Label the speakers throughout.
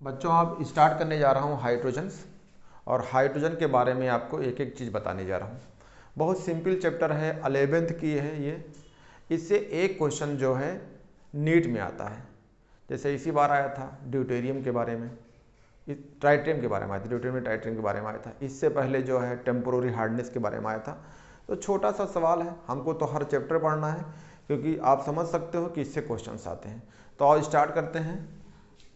Speaker 1: बच्चों आप स्टार्ट करने जा रहा हूँ हाइड्रोजन्स, और हाइड्रोजन के बारे में आपको एक एक चीज़ बताने जा रहा हूँ। बहुत सिंपल चैप्टर है, 11th की है ये। इससे एक क्वेश्चन जो है नीट में आता है। जैसे इसी बार आया था ड्यूटेरियम के बारे में, ट्राइट्रियम के बारे में आया था, ड्यूटेरियम में ट्राइट्रियम के बारे में आया था। इससे पहले जो है टेम्पोररी हार्डनेस के बारे में आया था। तो छोटा सा सवाल है, हमको तो हर चैप्टर पढ़ना है क्योंकि आप समझ सकते हो कि इससे क्वेश्चन आते हैं। तो आओ स्टार्ट करते हैं।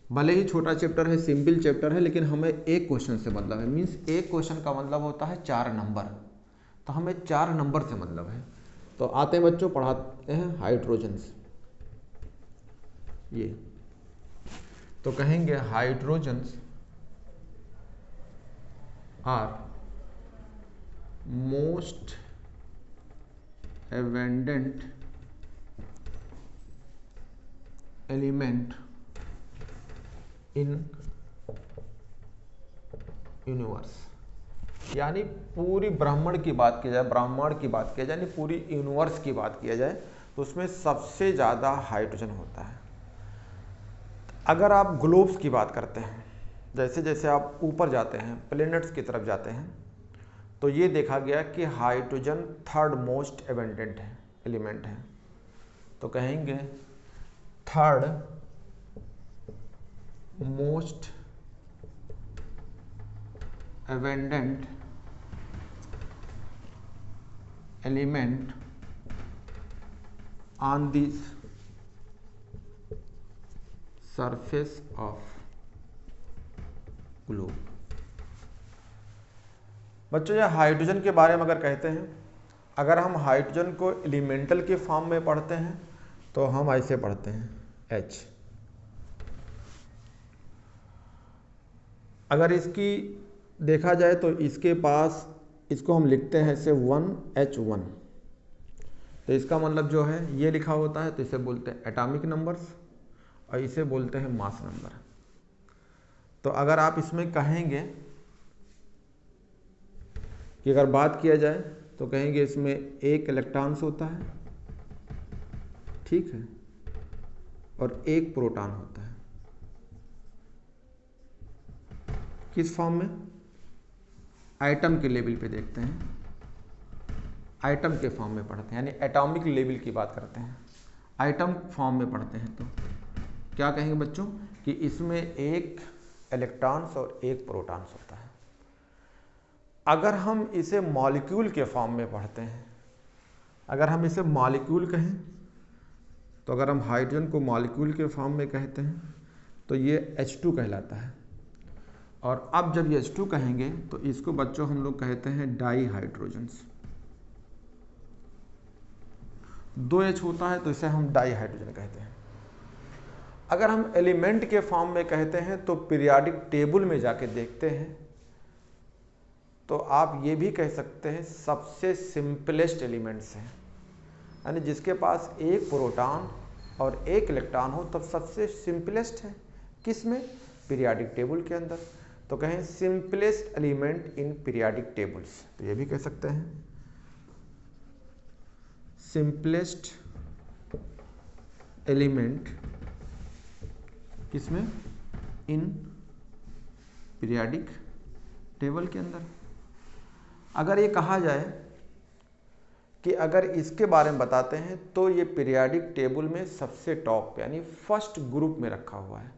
Speaker 1: भले ही छोटा चैप्टर है, सिंपल चैप्टर है, लेकिन हमें एक क्वेश्चन से मतलब है। मीन्स एक क्वेश्चन का मतलब होता है 4 नंबर, तो हमें 4 नंबर से मतलब है। तो आते हैं बच्चों, पढ़ाते हैं हाइड्रोजन्स। ये तो कहेंगे hydrogens are most abundant element in universe. यानी पूरी ब्रह्मांड की बात की जाए, ब्रह्मांड की बात किया जाए, यानी पूरी यूनिवर्स की बात किया जाए, तो उसमें सबसे ज़्यादा हाइड्रोजन होता है। अगर आप ग्लोब्स की बात करते हैं, जैसे जैसे आप ऊपर जाते हैं, प्लैनेट्स की तरफ जाते हैं, तो ये देखा गया कि हाइड्रोजन थर्ड मोस्ट एबंडेंट है, एलिमेंट है। तो कहेंगे third most abundant element on this surface of globe. बच्चों ये हाइड्रोजन के बारे में अगर कहते हैं, अगर हम हाइड्रोजन को एलिमेंटल के फॉर्म में पढ़ते हैं तो हम ऐसे पढ़ते हैं H। अगर इसकी देखा जाए तो इसके पास, इसको हम लिखते हैं ऐसे 1H1। तो इसका मतलब जो है ये लिखा होता है, तो इसे बोलते हैं एटॉमिक नंबर्स, और इसे बोलते हैं मास नंबर। तो अगर आप इसमें कहेंगे कि अगर बात किया जाए तो कहेंगे इसमें एक इलेक्ट्रॉन्स होता है, ठीक है, और एक प्रोटॉन होता है। किस फॉर्म में? आइटम के लेवल पे देखते हैं, आइटम के फॉर्म में पढ़ते हैं, यानी एटॉमिक लेवल की बात करते हैं, आइटम फॉर्म में पढ़ते हैं। तो क्या कहेंगे बच्चों कि इसमें एक इलेक्ट्रॉन्स और एक प्रोटॉन्स होता है। अगर हम इसे मॉलिक्यूल के फॉर्म में पढ़ते हैं, अगर हम इसे मॉलिक्यूल कहें, तो अगर हम हाइड्रोजन को मॉलिक्यूल के फॉर्म में कहते हैं तो ये H2 कहलाता है। और अब जब ये H2 कहेंगे तो इसको बच्चों हम लोग कहते हैं डाई हाइड्रोजन्स। 2H होता है तो इसे हम डाई हाइड्रोजन कहते हैं। अगर हम एलिमेंट के फॉर्म में कहते हैं तो पीरियोडिक टेबल में जाके देखते हैं तो आप ये भी कह सकते हैं सबसे सिंपलेस्ट एलिमेंट्स हैं, यानी जिसके पास एक प्रोटॉन और एक इलेक्ट्रॉन हो तब सबसे सिंपलेस्ट है। किस में? पीरियोडिक टेबल के अंदर। तो कहें simplest element in periodic tables, तो ये भी कह सकते हैं सिंपलेस्ट एलिमेंट किसमें? इन पीरियोडिक टेबल के अंदर। अगर ये कहा जाए कि अगर इसके बारे में बताते हैं तो ये पीरियोडिक टेबल में सबसे टॉप यानी फर्स्ट ग्रुप में रखा हुआ है,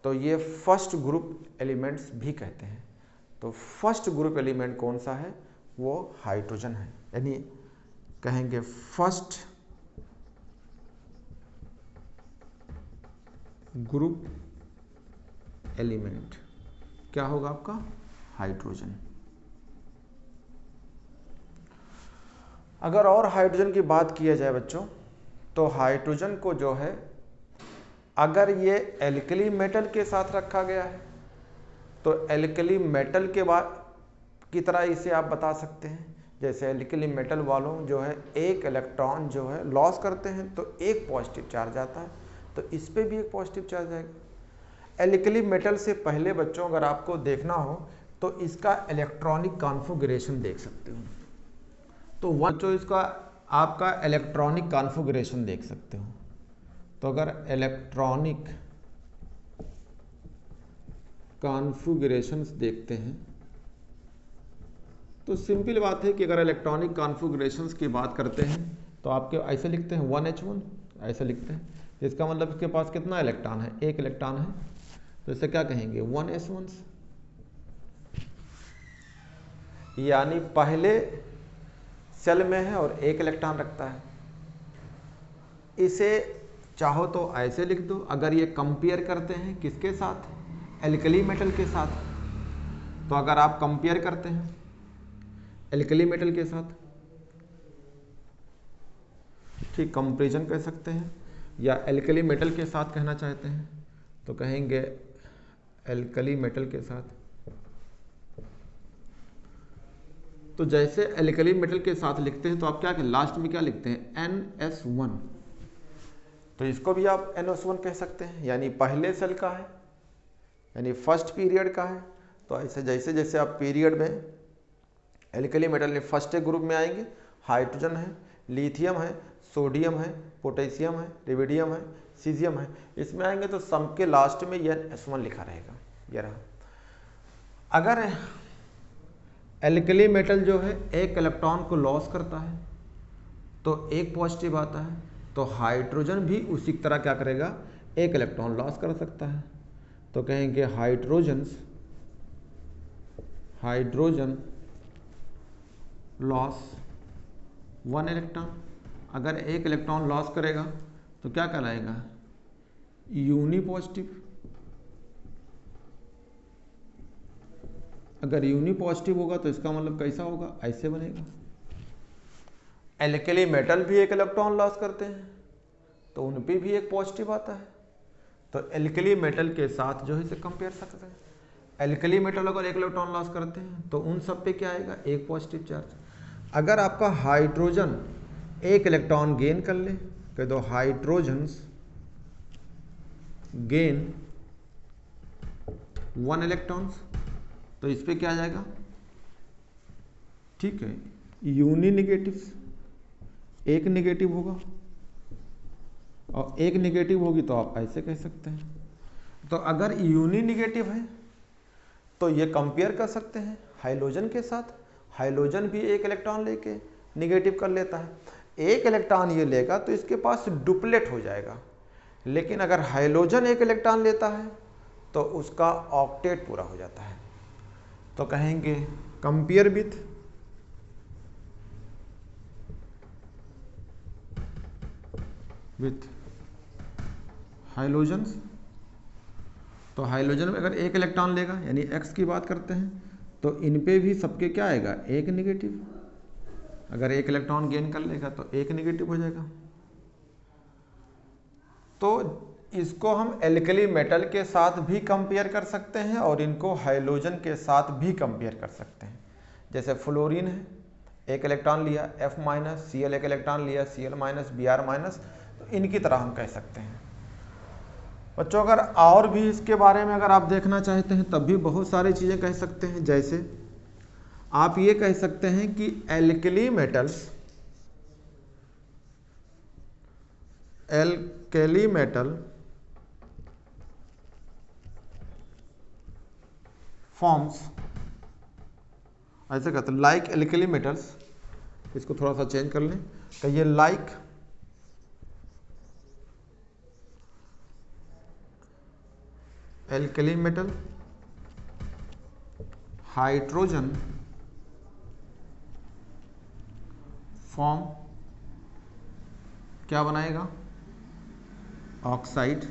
Speaker 1: तो ये फर्स्ट ग्रुप एलिमेंट्स भी कहते हैं। तो फर्स्ट ग्रुप एलिमेंट कौन सा है? वो हाइड्रोजन है। यानी कहेंगे फर्स्ट ग्रुप एलिमेंट क्या होगा आपका? हाइड्रोजन। अगर और हाइड्रोजन की बात किया जाए बच्चों, तो हाइड्रोजन को जो है अगर ये एल्कली मेटल के साथ रखा गया है तो एल्कली मेटल के बाद की तरह इसे आप बता सकते हैं। जैसे एल्कली मेटल वालों जो है एक इलेक्ट्रॉन जो है लॉस करते हैं तो एक पॉजिटिव चार्ज आता है, तो इस पे भी एक पॉजिटिव चार्ज आएगा। एल्कली मेटल से पहले बच्चों अगर आपको देखना हो तो इसका इलेक्ट्रॉनिक कॉन्फ़िगरेशन देख सकते हो। तो बच्चों इसका आपका इलेक्ट्रॉनिक कॉन्फ़िगरेशन देख सकते हो। तो अगर इलेक्ट्रॉनिक कॉन्फ़िगरेशंस देखते हैं तो सिंपल बात है कि अगर इलेक्ट्रॉनिक कॉन्फ़िगरेशंस की बात करते हैं तो आपके ऐसे लिखते हैं 1H1, ऐसे लिखते हैं। इसका मतलब इसके पास कितना इलेक्ट्रॉन है, एक इलेक्ट्रॉन है, तो इसे क्या कहेंगे 1s1, यानी पहले सेल में है और एक इलेक्ट्रॉन रखता है। इसे चाहो तो ऐसे लिख दो। अगर ये कंपेयर करते हैं किसके साथ, एल्कली मेटल के साथ, तो अगर आप कंपेयर करते हैं एल्कली मेटल के साथ, ठीक, कंपैरिजन कह सकते हैं, या एल्कली मेटल के साथ कहना चाहते हैं तो कहेंगे एल्कली मेटल के साथ। तो जैसे एल्कली मेटल के साथ लिखते हैं तो आप क्या लास्ट में क्या लिखते हैं NS1, तो इसको भी आप NS1 कह सकते हैं, यानी पहले सेल का है, यानी फर्स्ट पीरियड का है। तो ऐसे जैसे जैसे आप पीरियड में एल्कली मेटल में फर्स्ट ग्रुप में आएंगे, हाइड्रोजन है, लिथियम है, सोडियम है, पोटेशियम है, रिबिडियम है, सीजियम है, इसमें आएंगे तो सम के लास्ट में NS1 लिखा रहेगा, ये रहा। अगर एल्कली मेटल जो है एक इलेक्ट्रॉन को लॉस करता है तो एक पॉजिटिव आता है, तो हाइड्रोजन भी उसी तरह क्या करेगा, एक इलेक्ट्रॉन लॉस कर सकता है। तो कहेंगे हाइड्रोजन लॉस 1 इलेक्ट्रॉन। अगर एक इलेक्ट्रॉन लॉस करेगा तो क्या कहलाएगा, यूनी पॉजिटिव। अगर यूनी पॉजिटिव होगा तो इसका मतलब कैसा होगा, ऐसे बनेगा। एल्कली मेटल भी एक इलेक्ट्रॉन लॉस करते हैं तो उन पे भी एक पॉजिटिव आता है, तो एल्कली मेटल के साथ जो है इसे कंपेयर सकते हैं। एल्कली मेटल अगर एक इलेक्ट्रॉन लॉस करते हैं तो उन सब पे क्या आएगा, एक पॉजिटिव चार्ज। अगर आपका हाइड्रोजन एक इलेक्ट्रॉन गेन कर ले, कह दो हाइड्रोजन्स गेन 1 इलेक्ट्रॉन्स, तो इस पे क्या आ जाएगा, ठीक है, यूनी निगेटिव, एक निगेटिव होगा, और एक निगेटिव होगी तो आप ऐसे कह सकते हैं। तो अगर यूनी निगेटिव है तो ये कंपेयर कर सकते हैं हाइड्रोजन के साथ। हाइड्रोजन भी एक इलेक्ट्रॉन लेके निगेटिव कर लेता है, एक इलेक्ट्रॉन ये लेगा तो इसके पास डुप्लेट हो जाएगा। लेकिन अगर हाइड्रोजन एक इलेक्ट्रॉन लेता है तो उसका ऑक्टेट पूरा हो जाता है। तो कहेंगे कंपेयर विथ हाइड्रोजन्स। तो हाइड्रोजन में अगर एक इलेक्ट्रॉन लेगा, यानी एक्स की बात करते हैं, तो इन पे भी सबके क्या आएगा, एक निगेटिव। अगर एक इलेक्ट्रॉन गेन कर लेगा तो एक निगेटिव हो जाएगा। तो इसको हम एल्कली मेटल के साथ भी कंपेयर कर सकते हैं और इनको हाइड्रोजन के साथ भी कंपेयर कर सकते हैं। जैसे फ्लोरीन है, एक इलेक्ट्रॉन लिया F-, Cl एक इलेक्ट्रॉन लिया Cl-, Br-, तो इनकी तरह हम कह सकते हैं। बच्चों अगर और भी इसके बारे में अगर आप देखना चाहते हैं तब भी बहुत सारी चीज़ें कह सकते हैं। जैसे आप ये कह सकते हैं कि एल्कली मेटल फॉर्म्स, ऐसे कहते हैं लाइक एल्कली मेटल्स। इसको थोड़ा सा चेंज कर लें, कहिए like alkali metal hydrogen form क्या बनाएगा, ऑक्साइड,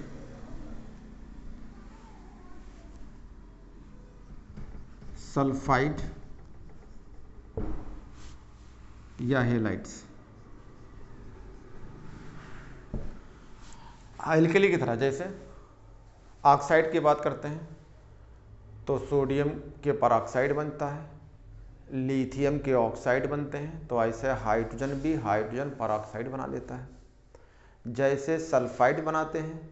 Speaker 1: सल्फाइड या हेलाइड्स। एल्कली की तरह जैसे ऑक्साइड की बात करते हैं तो सोडियम के परऑक्साइड बनता है, लिथियम के ऑक्साइड बनते हैं, तो ऐसे हाइड्रोजन भी हाइड्रोजन परऑक्साइड बना लेता है। जैसे सल्फाइड बनाते हैं,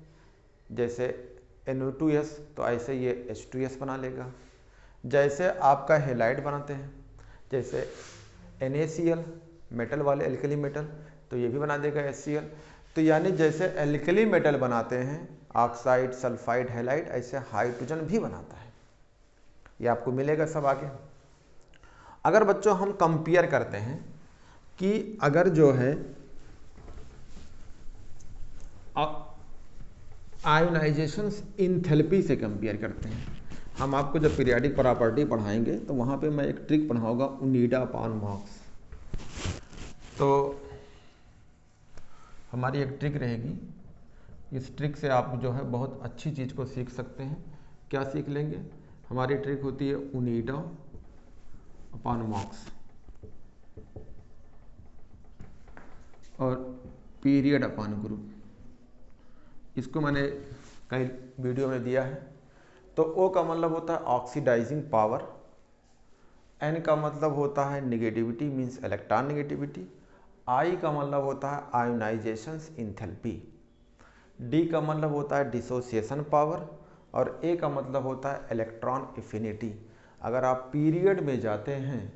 Speaker 1: जैसे NO2S, तो ऐसे ये H2S बना लेगा। जैसे आपका हेलाइड बनाते हैं, जैसे NaCl मेटल वाले एल्कली मेटल, तो ये भी बना देगा HCl। तो यानी जैसे एल्कली मेटल बनाते हैं ऑक्साइड, सल्फाइड, हेलाइड, ऐसे हाइड्रोजन भी बनाता है। ये आपको मिलेगा सब आगे। अगर बच्चों हम कंपेयर करते हैं कि अगर जो है आयोनाइजेशन इंथैल्पी से कंपेयर करते हैं, हम आपको जब पीरियोडिक प्रॉपर्टी पढ़ाएंगे तो वहाँ पे मैं एक ट्रिक पढ़ाऊंगा, ओनिडा अपॉन मार्क्स। तो हमारी एक ट्रिक रहेगी, इस ट्रिक से आप जो है बहुत अच्छी चीज़ को सीख सकते हैं। क्या सीख लेंगे? हमारी ट्रिक होती है ओनिडा अपॉन मार्क्स और पीरियड अपॉन ग्रुप। इसको मैंने कई वीडियो में दिया है। तो ओ का मतलब होता है ऑक्सीडाइजिंग पावर, एन का मतलब होता है निगेटिविटी मीन्स इलेक्ट्रॉन निगेटिविटी, आई का मतलब होता है आयोनाइजेशन इंथैल्पी, डी का मतलब होता है डिसोसिएशन पावर और ए का मतलब होता है इलेक्ट्रॉन एफिनिटी। अगर आप पीरियड में जाते हैं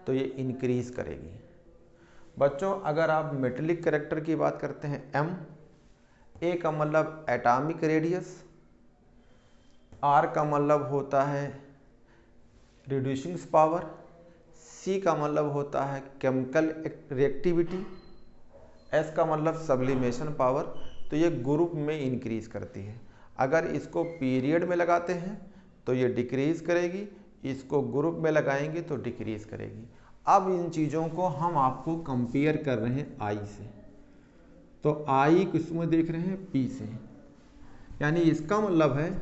Speaker 1: तो ये इंक्रीज करेगी। बच्चों अगर आप मेटेलिक कैरेक्टर की बात करते हैं एम, ए का मतलब एटॉमिक रेडियस, आर का मतलब होता है रिड्यूसिंग पावर, सी का मतलब होता है केमिकल रिएक्टिविटी, एस का मतलब सब्लिमेशन पावर। तो ये ग्रुप में इंक्रीज करती है। अगर इसको पीरियड में लगाते हैं तो ये डिक्रीज करेगी, इसको ग्रुप में लगाएंगे तो डिक्रीज करेगी। अब इन चीज़ों को हम आपको कंपेयर कर रहे हैं आई से। तो आई किसमें देख रहे हैं? पी से। यानी इसका मतलब है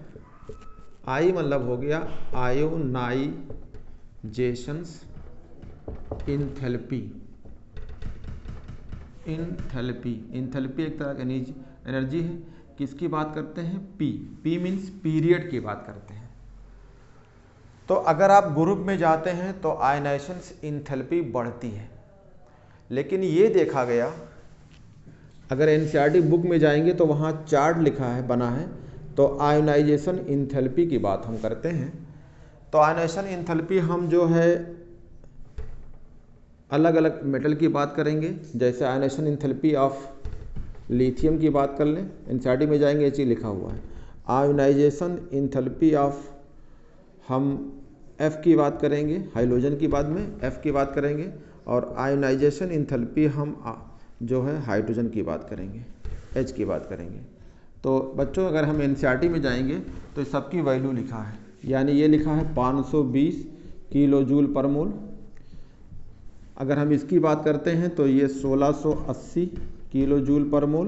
Speaker 1: आई मतलब हो गया आयोनाइजेशंस इंथैल्पी। इंथैल्पी एक तरह की एनर्जी है। किसकी बात करते हैं? पी मीन्स पीरियड की बात करते हैं। तो अगर आप ग्रुप में जाते हैं तो आयोनाइजेशंस इंथैल्पी बढ़ती है। लेकिन ये देखा गया, अगर एनसीईआरटी बुक में जाएंगे तो वहाँ चार्ट लिखा है, बना है। तो आयोनाइजेशन इंथैल्पी की बात हम करते हैं। तो आयोनाइजेशन इंथैल्पी हम जो है अलग अलग मेटल की बात करेंगे। जैसे आयोनाइजेशन इंथैल्पी ऑफ लिथियम की बात कर लें, एनसीईआरटी में जाएंगे ये चीज़ लिखा हुआ है। आयोनाइजेशन इंथैल्पी ऑफ, हम एफ की बात करेंगे, हाइड्रोजन की बाद में एफ की बात करेंगे। और आयोनाइजेशन इंथैल्पी हम जो है हाइड्रोजन की बात करेंगे, एच की बात करेंगे। तो बच्चों अगर हम एनसीईआरटी में जाएंगे तो सबकी वैल्यू लिखा है। यानी ये लिखा है 520 किलो जूल पर मोल। अगर हम इसकी बात करते हैं तो ये 1680 किलो जूल पर मोल।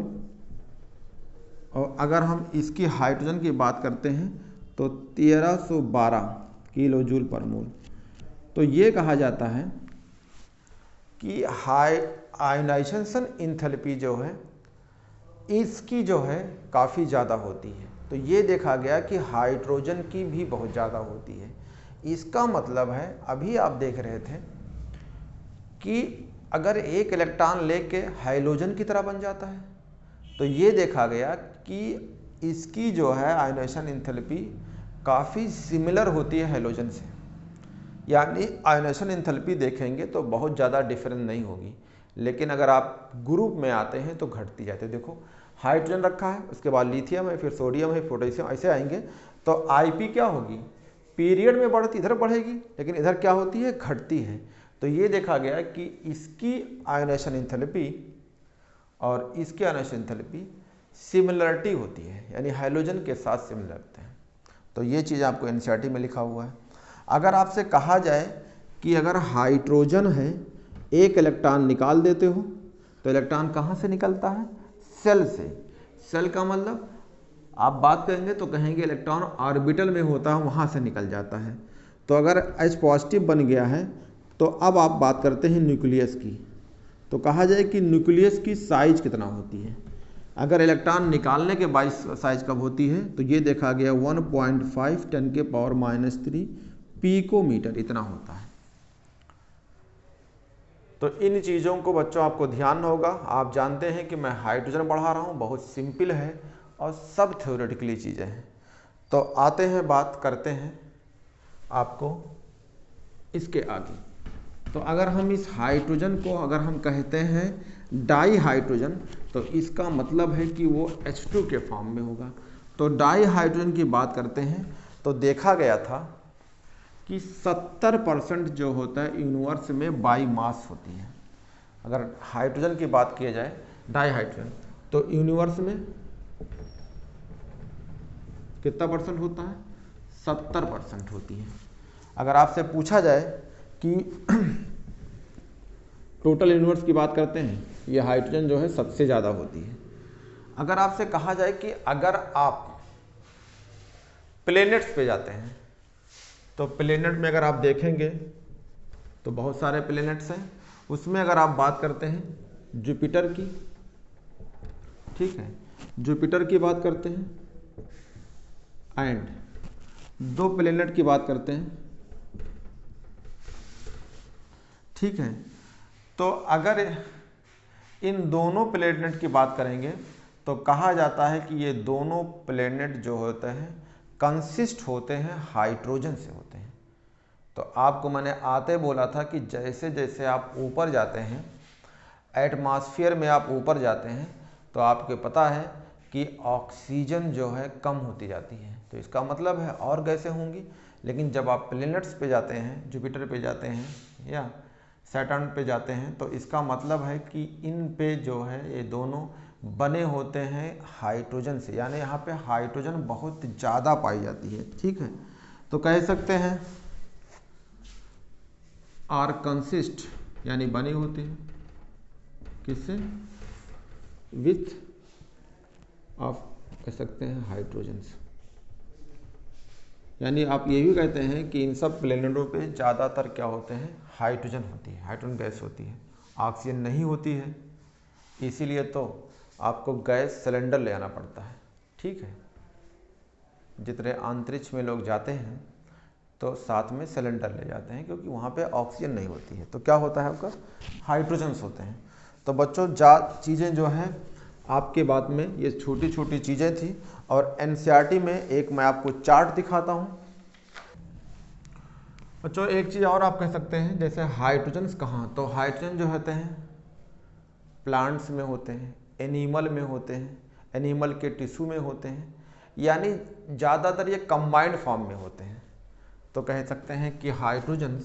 Speaker 1: और अगर हम इसकी हाइड्रोजन की बात करते हैं तो 1312 किलो जूल पर मोल। तो ये कहा जाता है कि आयोनाइजेशन इंथैल्पी जो है इसकी जो है काफ़ी ज़्यादा होती है। तो ये देखा गया कि हाइड्रोजन की भी बहुत ज़्यादा होती है। इसका मतलब है, अभी आप देख रहे थे कि अगर एक इलेक्ट्रॉन लेके हाइड्रोजन की तरह बन जाता है, तो ये देखा गया कि इसकी जो है आयोनाइजेशन इंथैल्पी काफ़ी सिमिलर होती है हाइड्रोजन से। यानी आयोनाइजेशन इंथैल्पी देखेंगे तो बहुत ज़्यादा डिफरेंस नहीं होगी। लेकिन अगर आप ग्रुप में आते हैं तो घटती जाती है। देखो हाइड्रोजन रखा है, उसके बाद लिथियम है, फिर सोडियम है, पोटेशियम, ऐसे आएंगे तो आईपी क्या होगी? पीरियड में बढ़ती, इधर बढ़ेगी, लेकिन इधर क्या होती है? घटती है। तो ये देखा गया कि इसकी आयोनाइजेशन इंथैल्पी और इसकी आयोनाइजेशन इंथैल्पी सिमिलरिटी होती है, यानी हाइड्रोजन के साथ सिमिलर होते हैं। तो ये चीज़ आपको एनसीईआरटी में लिखा हुआ है। अगर आपसे कहा जाए कि अगर हाइड्रोजन है, एक इलेक्ट्रॉन निकाल देते हो, तो इलेक्ट्रॉन कहाँ से निकलता है? सेल से। सेल का मतलब आप बात करेंगे तो कहेंगे इलेक्ट्रॉन ऑर्बिटल में होता है, वहाँ से निकल जाता है। तो अगर H पॉजिटिव बन गया है तो अब आप बात करते हैं न्यूक्लियस की। तो कहा जाए कि न्यूक्लियस की साइज कितना होती है। अगर इलेक्ट्रॉन निकालने के बाद साइज कब होती है तो ये देखा गया 1.5 10⁻³ पिकोमीटर इतना होता है। तो इन चीज़ों को बच्चों आपको ध्यान होगा। आप जानते हैं कि मैं हाइड्रोजन पढ़ा रहा हूँ, बहुत सिंपल है और सब थ्योरेटिकली चीज़ें हैं। तो आते हैं, बात करते हैं आपको इसके आगे। तो अगर हम इस हाइड्रोजन को अगर हम कहते हैं डाई हाइड्रोजन, तो इसका मतलब है कि वो H2 के फॉर्म में होगा। तो डाई हाइड्रोजन की बात करते हैं तो देखा गया था कि 70% जो होता है यूनिवर्स में बाई मास होती है। अगर हाइड्रोजन की बात की जाए, डाई हाइड्रोजन, तो यूनिवर्स में कितना परसेंट होता है? 70% होती है। अगर आपसे पूछा जाए कि टोटल यूनिवर्स की बात करते हैं, ये हाइड्रोजन जो है सबसे ज़्यादा होती है। अगर आपसे कहा जाए कि अगर आप प्लेनेट्स पे जाते हैं, तो प्लेनेट में अगर आप देखेंगे तो बहुत सारे प्लेनेट्स हैं। उसमें अगर आप बात करते हैं जुपिटर की, ठीक है, जुपिटर की बात करते हैं एंड 2 प्लेनेट की बात करते हैं, ठीक है। तो अगर इन दोनों प्लेनेट की बात करेंगे तो कहा जाता है कि ये दोनों प्लेनेट जो होते हैं कंसिस्ट होते हैं हाइड्रोजन से होते हैं। तो आपको मैंने आते बोला था कि जैसे जैसे आप ऊपर जाते हैं, एटमॉस्फेयर में आप ऊपर जाते हैं, तो आपको पता है कि ऑक्सीजन जो है कम होती जाती है। तो इसका मतलब है और गैसें होंगी, लेकिन जब आप प्लैनेट्स पे जाते हैं, जुपिटर पे जाते हैं या सैटर्न पे जाते हैं, तो इसका मतलब है कि इन पे जो है ये दोनों बने होते हैं हाइड्रोजन से, यानी यहाँ पे हाइड्रोजन बहुत ज़्यादा पाई जाती है, ठीक है। तो कह सकते हैं आर कंसिस्ट, यानी बने होते हैं किससे? विथ ऑफ, कह सकते हैं हाइड्रोजन से। यानी आप ये भी कहते हैं कि इन सब प्लेनेटों पे ज़्यादातर क्या होते हैं? हाइड्रोजन होती है, हाइड्रोजन गैस होती है, ऑक्सीजन नहीं होती है। इसीलिए तो आपको गैस सिलेंडर ले आना पड़ता है, ठीक है। जितने अंतरिक्ष में लोग जाते हैं तो साथ में सिलेंडर ले जाते हैं, क्योंकि वहाँ पे ऑक्सीजन नहीं होती है। तो क्या होता है आपका? हाइड्रोजन्स होते हैं। तो बच्चों चीज़ें जो हैं आपके बात में ये छोटी छोटी चीज़ें थी। और एनसीईआरटी में एक मैं आपको चार्ट दिखाता हूँ बच्चों। एक चीज़ और आप कह सकते हैं, जैसे हाइड्रोजन्स कहाँ, तो हाइड्रोजन जो होते हैं प्लांट्स में होते हैं, एनिमल में होते हैं, एनिमल के टिश्यू में होते हैं, यानी ज़्यादातर ये कंबाइंड फॉर्म में होते हैं। तो कह सकते हैं कि hydrogen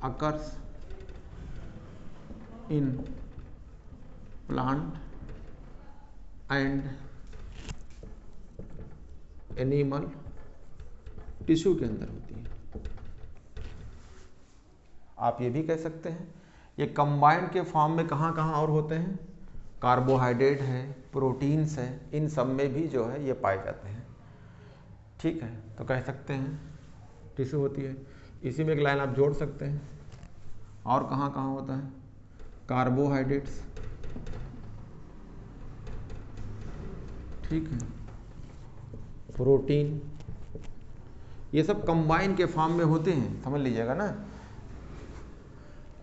Speaker 1: occurs in plant and animal tissue के अंदर होती है। आप ये भी कह सकते हैं ये कंबाइंड के फॉर्म में कहाँ कहाँ और होते हैं? कार्बोहाइड्रेट है, प्रोटीन्स है, इन सब में भी जो है ये पाए जाते हैं, ठीक है। तो कह सकते हैं टिश्यू होती है। इसी में एक लाइन आप जोड़ सकते हैं, और कहाँ कहाँ होता है? कार्बोहाइड्रेट्स, ठीक है, प्रोटीन, ये सब कंबाइन के फॉर्म में होते हैं, समझ लीजिएगा ना।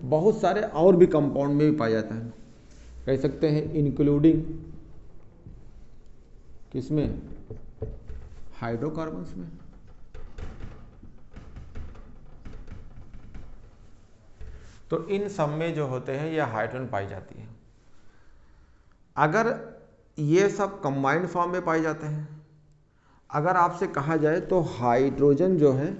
Speaker 1: बहुत सारे और भी कंपाउंड में भी पाया जाता है, कह सकते हैं इंक्लूडिंग किसमें? हाइड्रोकार्बन्स में। तो इन सब में जो होते हैं ये हाइड्रोजन पाई जाती है। अगर ये सब कंबाइंड फॉर्म में पाए जाते हैं, अगर आपसे कहा जाए तो हाइड्रोजन जो है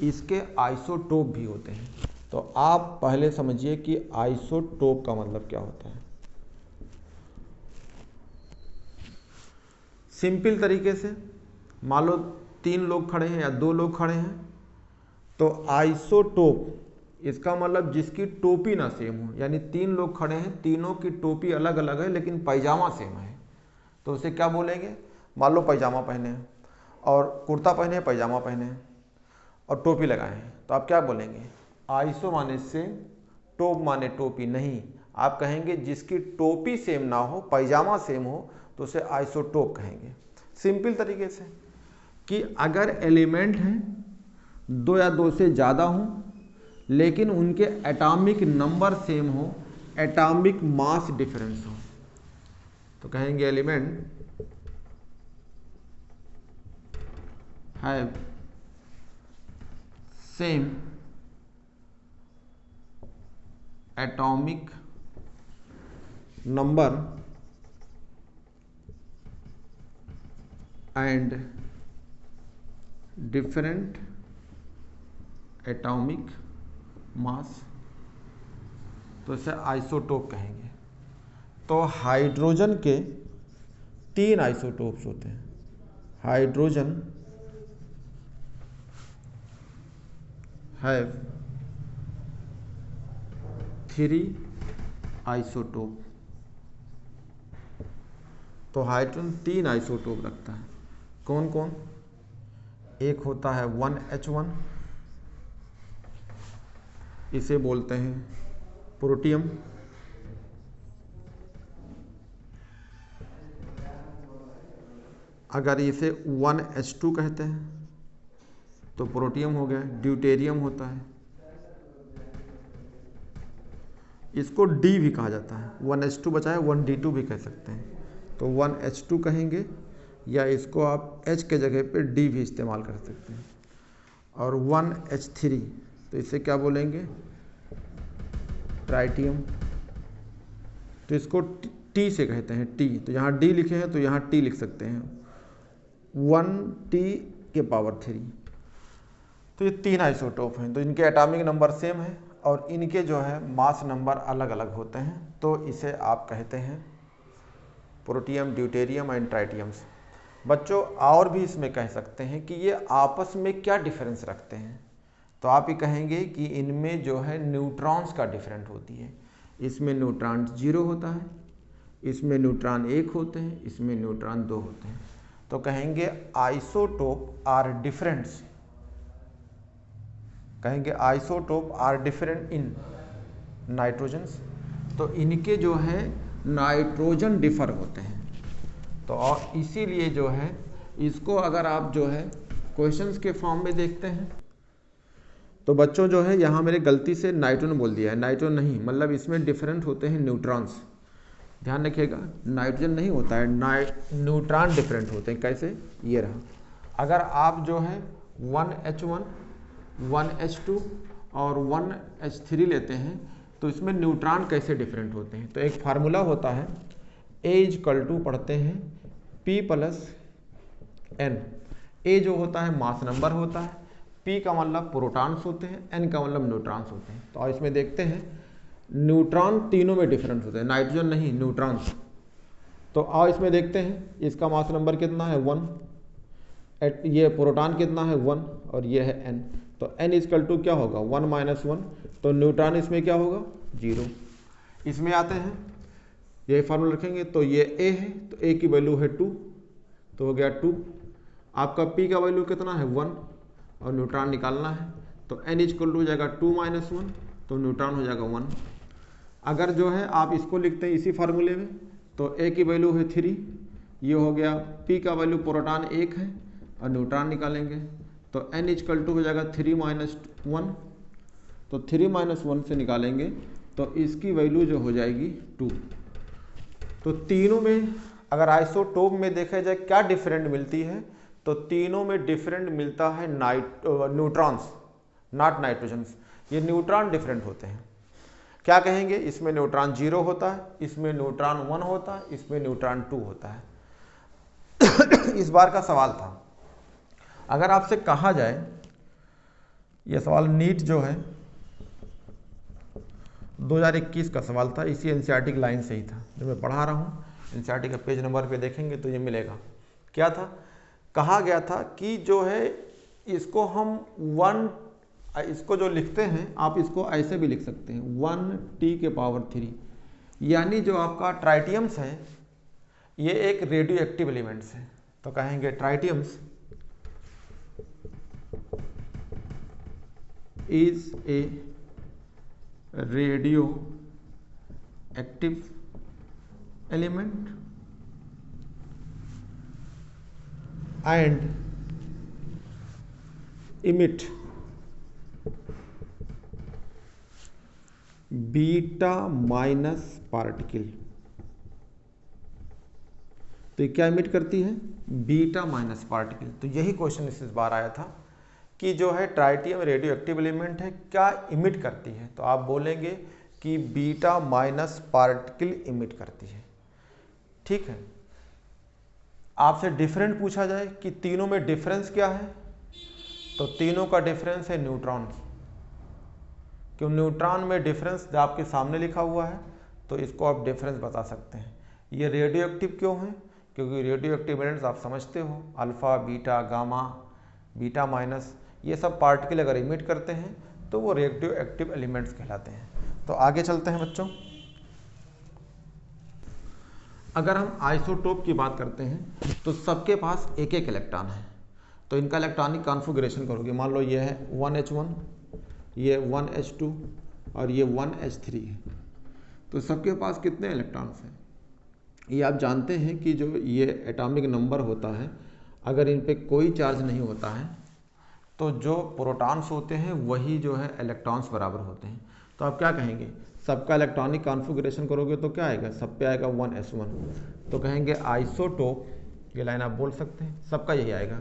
Speaker 1: इसके आइसोटोप भी होते हैं। तो आप पहले समझिए कि आइसोटोप का मतलब क्या होता है। सिंपल तरीके से मान लो 3 लोग खड़े हैं या 2 लोग खड़े हैं, तो आइसोटोप इसका मतलब जिसकी टोपी ना सेम हो, यानी 3 लोग खड़े हैं, तीनों की टोपी अलग अलग है लेकिन पैजामा सेम है, तो उसे क्या बोलेंगे? मान लो पैजामा पहने हैं और कुर्ता पहने हैं, पैजामा पहने हैं और टोपी लगाए हैं, तो आप क्या बोलेंगे? आइसो माने सेम, टोप माने टोपी नहीं, आप कहेंगे जिसकी टोपी सेम ना हो, पैजामा सेम हो, तो उसे आइसोटोप कहेंगे। सिंपल तरीके से कि अगर एलिमेंट हैं 2 या 2 से ज़्यादा हों लेकिन उनके एटॉमिक नंबर सेम हो, एटॉमिक मास डिफरेंस हो, तो कहेंगे element have same atomic number and different atomic mass, तो इसे आइसोटोप कहेंगे। तो हाइड्रोजन के 3 आइसोटोप्स होते हैं। Hydrogen have 3 isotope. तो हाइड्रोजन 3 आइसोटोप रखता है। कौन कौन? एक होता है 1H1, इसे बोलते हैं प्रोटियम। अगर इसे 1H2 कहते हैं तो प्रोटियम हो गया। ड्यूटेरियम होता है, इसको डी भी कहा जाता है। 1H2 बचा है 1D2 भी कह सकते हैं। तो 1H2 कहेंगे, या इसको आप H के जगह पे D भी इस्तेमाल कर सकते हैं। और 1H3, तो इसे क्या बोलेंगे? ट्राइटियम। तो इसको T से कहते हैं, T। तो यहाँ D लिखे हैं तो यहाँ T लिख सकते हैं, 1T⁻3। तो ये 3 आइसोटोप हैं। तो इनके एटॉमिक नंबर सेम है और इनके जो है मास नंबर अलग अलग होते हैं। तो इसे आप कहते हैं प्रोटियम, ड्यूटेरियम एंड ट्राइटियम्स। बच्चों और भी इसमें कह सकते हैं कि ये आपस में क्या डिफरेंस रखते हैं। तो आप ये कहेंगे कि इनमें जो है न्यूट्रॉन्स का डिफरेंट होती है। इसमें न्यूट्रॉन 0 होता है, इसमें न्यूट्रॉन 1 होते हैं, इसमें न्यूट्रॉन 2 होते हैं। तो कहेंगे आइसोटोप आर डिफरेंट्स, कहेंगे isotope are different in nitrogens. तो इनके जो है नाइट्रोजन डिफर होते हैं। तो और इसीलिए जो है इसको अगर आप जो है क्वेश्चंस के फॉर्म में देखते हैं तो बच्चों जो है यहाँ मेरे गलती से नाइट्रोजन बोल दिया है, नाइट्रोजन नहीं, मतलब इसमें डिफरेंट होते हैं न्यूट्रॉन्स। ध्यान रखिएगा, नाइट्रोजन नहीं होता है, न्यूट्रॉन डिफरेंट होते हैं। कैसे? ये रहा। अगर आप जो है 1H1, 1H2 और 1H3 लेते हैं तो इसमें न्यूट्रॉन कैसे डिफरेंट होते हैं? तो एक फार्मूला होता है, A= पढ़ते हैं P + N। A जो होता है मास नंबर होता है, P का मतलब प्रोटॉन्स होते हैं, N का मतलब न्यूट्रॉन्स होते हैं। तो इसमें देखते हैं न्यूट्रॉन तीनों में डिफरेंट होते हैं, नाइट्रोजन नहीं, न्यूट्रॉन्स। तो आओ इसमें देखते हैं, इसका मास नंबर कितना है? 1। ये प्रोटॉन कितना है? 1। और ये है N। तो N= क्या होगा? 1 - 1। तो न्यूट्रॉन इसमें क्या होगा? 0। इसमें आते हैं, ये फार्मूला रखेंगे तो ये A है, तो A की वैल्यू है 2, तो हो गया 2। आपका P का वैल्यू कितना है? 1 और न्यूट्रॉन निकालना है। तो N= हो जाएगा 2 - 1, तो न्यूट्रॉन हो जाएगा 1। अगर जो है आप इसको लिखते हैं इसी फार्मूले में तो A की वैल्यू है 3, ये हो गया। P का वैल्यू प्रोटॉन 1 है और न्यूट्रॉन निकालेंगे तो N= हो जाएगा 3 - 1। तो 3 - 1 से निकालेंगे तो इसकी वैल्यू जो हो जाएगी 2। तो तीनों में अगर आइसोटोप में देखा जाए क्या डिफरेंट मिलती है, तो तीनों में डिफरेंट मिलता है न्यूट्रॉन्स, नॉट नाइट्रोजन्स। ये न्यूट्रॉन डिफरेंट होते हैं। क्या कहेंगे? इसमें न्यूट्रॉन 0 होता है, इसमें न्यूट्रॉन 1 होता है, इसमें न्यूट्रॉन 2 होता है। इस बार का सवाल था, अगर आपसे कहा जाए, यह सवाल नीट जो है 2021 का सवाल था, इसी एनसीईआरटी की लाइन से ही था जो मैं पढ़ा रहा हूँ। एनसीईआरटी का पेज नंबर पे देखेंगे तो ये मिलेगा। क्या था? कहा गया था कि जो है इसको हम इसको जो लिखते हैं आप इसको ऐसे भी लिख सकते हैं 1T⁻3, यानी जो आपका ट्राइटियम्स है ये एक रेडियो एक्टिव एलिमेंट्स है। तो कहेंगे tritiums is a radio active element and emit beta minus particle. तो ये क्या इमिट करती है? Beta minus particle. तो यही क्वेश्चन इस बार आया था कि जो है ट्राइटियम रेडियो एक्टिव एलिमेंट है, क्या इमिट करती है? तो आप बोलेंगे कि बीटा माइनस पार्टिकल इमिट करती है। ठीक है, आपसे डिफरेंट पूछा जाए कि तीनों में डिफरेंस क्या है, तो तीनों का डिफरेंस है न्यूट्रॉन। क्यों न्यूट्रॉन में डिफरेंस आपके सामने लिखा हुआ है, तो इसको आप डिफरेंस बता सकते हैं। ये रेडियो एक्टिव क्यों है, क्योंकि रेडियो एक्टिव एलिमेंट्स आप समझते हो, alpha, beta, gamma, beta minus, ये सब पार्टिकल अगर इमिट करते हैं तो वो रेडियो एक्टिव एलिमेंट्स कहलाते हैं। तो आगे चलते हैं बच्चों। अगर हम आइसोटोप की बात करते हैं तो सबके पास एक एक इलेक्ट्रॉन है, तो इनका इलेक्ट्रॉनिक कॉन्फ़िगरेशन करोगे, मान लो ये है 1h1, ये 1h2 और ये 1h3 है, तो सबके पास कितने इलेक्ट्रॉन्स हैं? ये आप जानते हैं कि जो ये एटॉमिक नंबर होता है, अगर इन पे कोई चार्ज नहीं होता है तो जो प्रोटॉन्स होते हैं वही जो है इलेक्ट्रॉन्स बराबर होते हैं। तो आप क्या कहेंगे, सबका इलेक्ट्रॉनिक कॉन्फ़िगरेशन करोगे तो क्या आएगा, सब पे आएगा 1s1, तो कहेंगे आइसोटोप, ये लाइन आप बोल सकते हैं, सबका यही आएगा,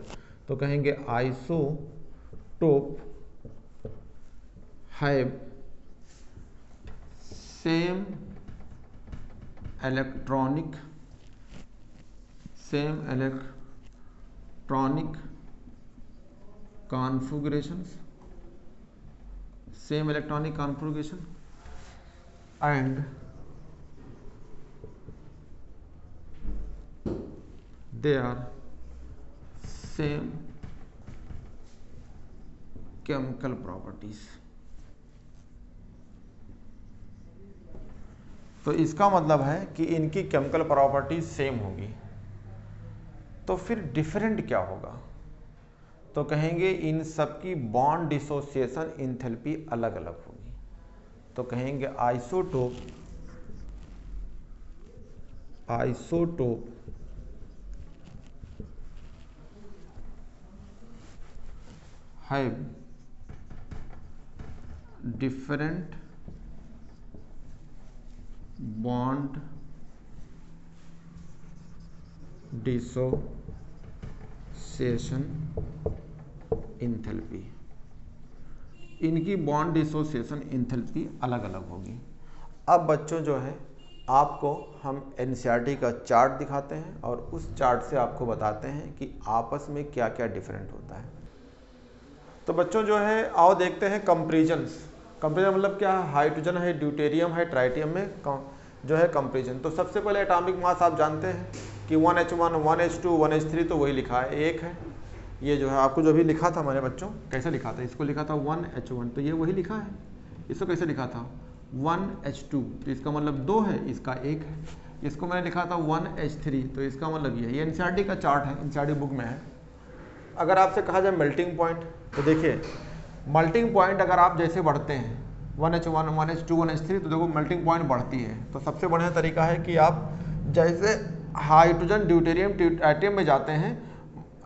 Speaker 1: तो कहेंगे isotope have same electronic configurations, same electronic configuration and they are same chemical properties। तो इसका मतलब है कि इनकी केमिकल प्रॉपर्टीज सेम होगी। तो फिर डिफरेंट क्या होगा, तो कहेंगे इन सब की बॉन्ड डिसोसिएशन एंथैल्पी अलग अलग होगी। तो कहेंगे isotope have different bond dissociation enthalpy, इनकी बॉन्ड डिसोसिएशन एंथैल्पी अलग अलग होगी। अब बच्चों जो है आपको हम एनसीईआरटी का चार्ट दिखाते हैं और उस चार्ट से आपको बताते हैं कि आपस में क्या क्या डिफरेंट होता है। तो बच्चों जो है आओ देखते हैं कंपैरिजन्स। कंपैरिजन मतलब क्या है, हाइड्रोजन है, ड्यूटेरियम है, ट्राइटियम में जो है कंपैरिजन। तो सबसे पहले एटॉमिक मास आप जानते हैं कि 1h1, 1h2, 1h3, तो वही लिखा है, एक है। ये जो है आपको जो भी लिखा था मैंने बच्चों, कैसे लिखा था, इसको लिखा था 1h1, तो ये वही लिखा है। इसको कैसे लिखा था 1h2, तो इसका मतलब 2 है, इसका 1 है। इसको मैंने लिखा था 1h3, तो इसका मतलब ये एनसीईआरटी का चार्ट है, एनसीईआरटी बुक में है। अगर आपसे कहा जाए मेल्टिंग पॉइंट, तो देखिए मेल्टिंग पॉइंट अगर आप जैसे बढ़ते हैं 1h1, 1h2, 1h3, तो देखो मेल्टिंग पॉइंट बढ़ती है। तो सबसे बढ़िया तरीका है कि आप जैसे हाइड्रोजन, ड्यूटेरियम, ट्राइटियम में जाते हैं,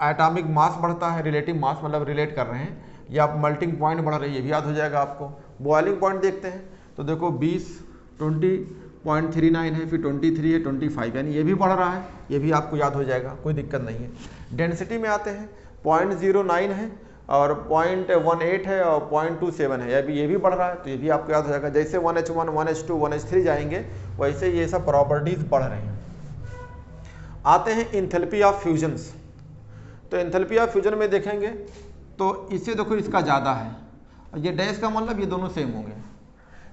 Speaker 1: एटॉमिक मास बढ़ता है, रिलेटिव मास मतलब रिलेट कर रहे हैं, या आप मेल्टिंग पॉइंट बढ़ रही है, ये भी याद हो जाएगा आपको। बॉइलिंग पॉइंट देखते हैं तो देखो 20, 20.39 है, फिर 23 है, 25, यानी ये भी बढ़ रहा है, ये भी आपको याद हो जाएगा, कोई दिक्कत नहीं है। डेंसिटी में आते हैं 0.09 है और 0.18 है और 0.27 है, ये भी बढ़ रहा है, तो ये भी आपको याद हो जाएगा। जैसे 1h1, 1h2, 1h3 जाएंगे वैसे ये सब प्रॉपर्टीज बढ़ रहे हैं। आते हैं एंथैल्पी ऑफ फ्यूजन्स। तो एंथैल्पी ऑफ फ्यूजन में देखेंगे तो इससे देखो इसका ज़्यादा है, और ये डैश का मतलब ये दोनों सेम होंगे,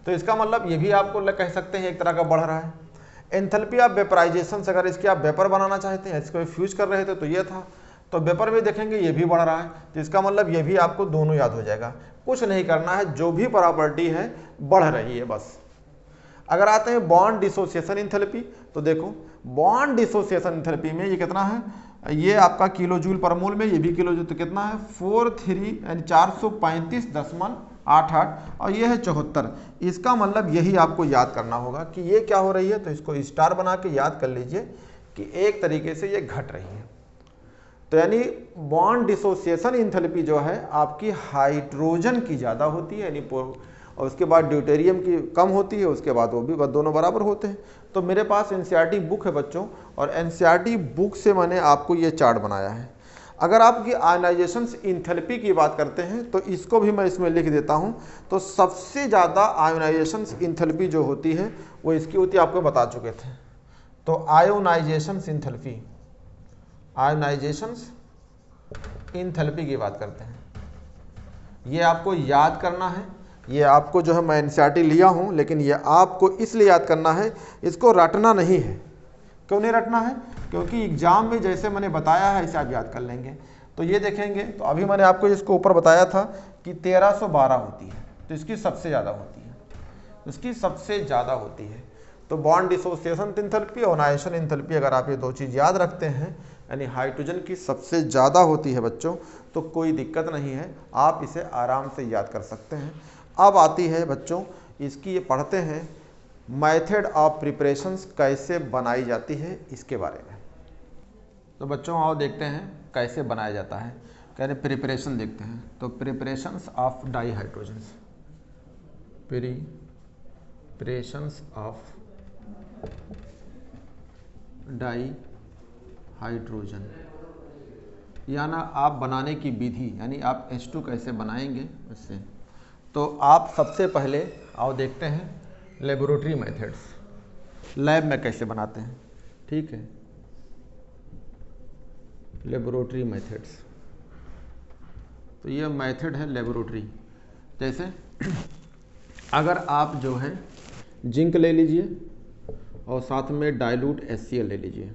Speaker 1: तो इसका मतलब ये भी आपको कह सकते हैं एक तरह का बढ़ रहा है। एंथैल्पी ऑफ वेपराइजेशन, अगर इसके आप वेपर बनाना चाहते हैं, इसको फ्यूज कर रहे थे तो ये था, तो वेपर में देखेंगे ये भी बढ़ रहा है, तो इसका मतलब ये भी आपको दोनों याद हो जाएगा। कुछ नहीं करना है, जो भी प्रॉपर्टी है बढ़ रही है बस। अगर आते हैं बॉन्ड डिसोसिएशन एंथैल्पी, तो देखो बॉन्ड डिसोसिएशन एंथैल्पी में ये कितना है, ये आपका किलो जूल पर मोल में, ये भी किलो जूल, तो कितना है 435.88 और ये है 74। इसका मतलब यही आपको याद करना होगा कि ये क्या हो रही है, तो इसको स्टार बना के याद कर लीजिए कि एक तरीके से ये घट रही है। तो यानी बॉन्ड डिसोसिएशन एंथैल्पी जो है आपकी हाइड्रोजन की ज़्यादा होती है, यानी और उसके बाद ड्यूटेरियम की कम होती है, उसके बाद वो भी दोनों बराबर होते हैं। तो मेरे पास एनसीईआरटी बुक है बच्चों, और एनसीईआरटी बुक से मैंने आपको ये चार्ट बनाया है। अगर आपकी आयनाइजेशन एंथैल्पी की बात करते हैं तो इसको भी मैं इसमें लिख देता हूँ। तो सबसे ज़्यादा आयोनाइजेशन एंथैल्पी जो होती है वो इसकी होती है, आपको बता चुके थे। तो आयोनाइजेशन एंथैल्पी आयोनाइजेशंस इंथैल्पी की बात करते हैं। ये आपको याद करना है, ये आपको जो है मैं एनसीईआरटी लिया हूँ, लेकिन ये आपको इसलिए याद करना है, इसको रटना नहीं है। क्यों नहीं रटना है? क्योंकि एग्जाम में जैसे मैंने बताया है ऐसे आप याद कर लेंगे। तो ये देखेंगे, तो अभी मैंने आपको इसको ऊपर बताया था कि 1312 होती है, तो इसकी सबसे ज़्यादा होती है, इसकी सबसे ज़्यादा होती है। तो बॉन्ड डिसोसिएशन एंथैल्पी और आयनाइजेशन एंथैल्पी, अगर आप ये दो चीज़ याद रखते हैं, यानी हाइड्रोजन की सबसे ज़्यादा होती है बच्चों, तो कोई दिक्कत नहीं है, आप इसे आराम से याद कर सकते हैं। अब आती है बच्चों इसकी, ये पढ़ते हैं मेथड ऑफ प्रिपरेशंस, कैसे बनाई जाती है इसके बारे में। तो बच्चों आओ देखते हैं कैसे बनाया जाता है, कह रहे प्रिपरेशन देखते हैं। तो preparations of dihydrogens, preparations of dihydrogen, या ना आप बनाने की विधि, यानी आप H2 कैसे बनाएंगे उससे। तो आप सबसे पहले आओ देखते हैं लेबोरेटरी मेथड्स, लैब में कैसे बनाते हैं, ठीक है। लेबोरेटरी मेथड्स, तो ये मेथड है लेबोरेटरी। जैसे अगर आप जो है जिंक ले लीजिए और साथ में डाइल्यूट HCl ले लीजिए,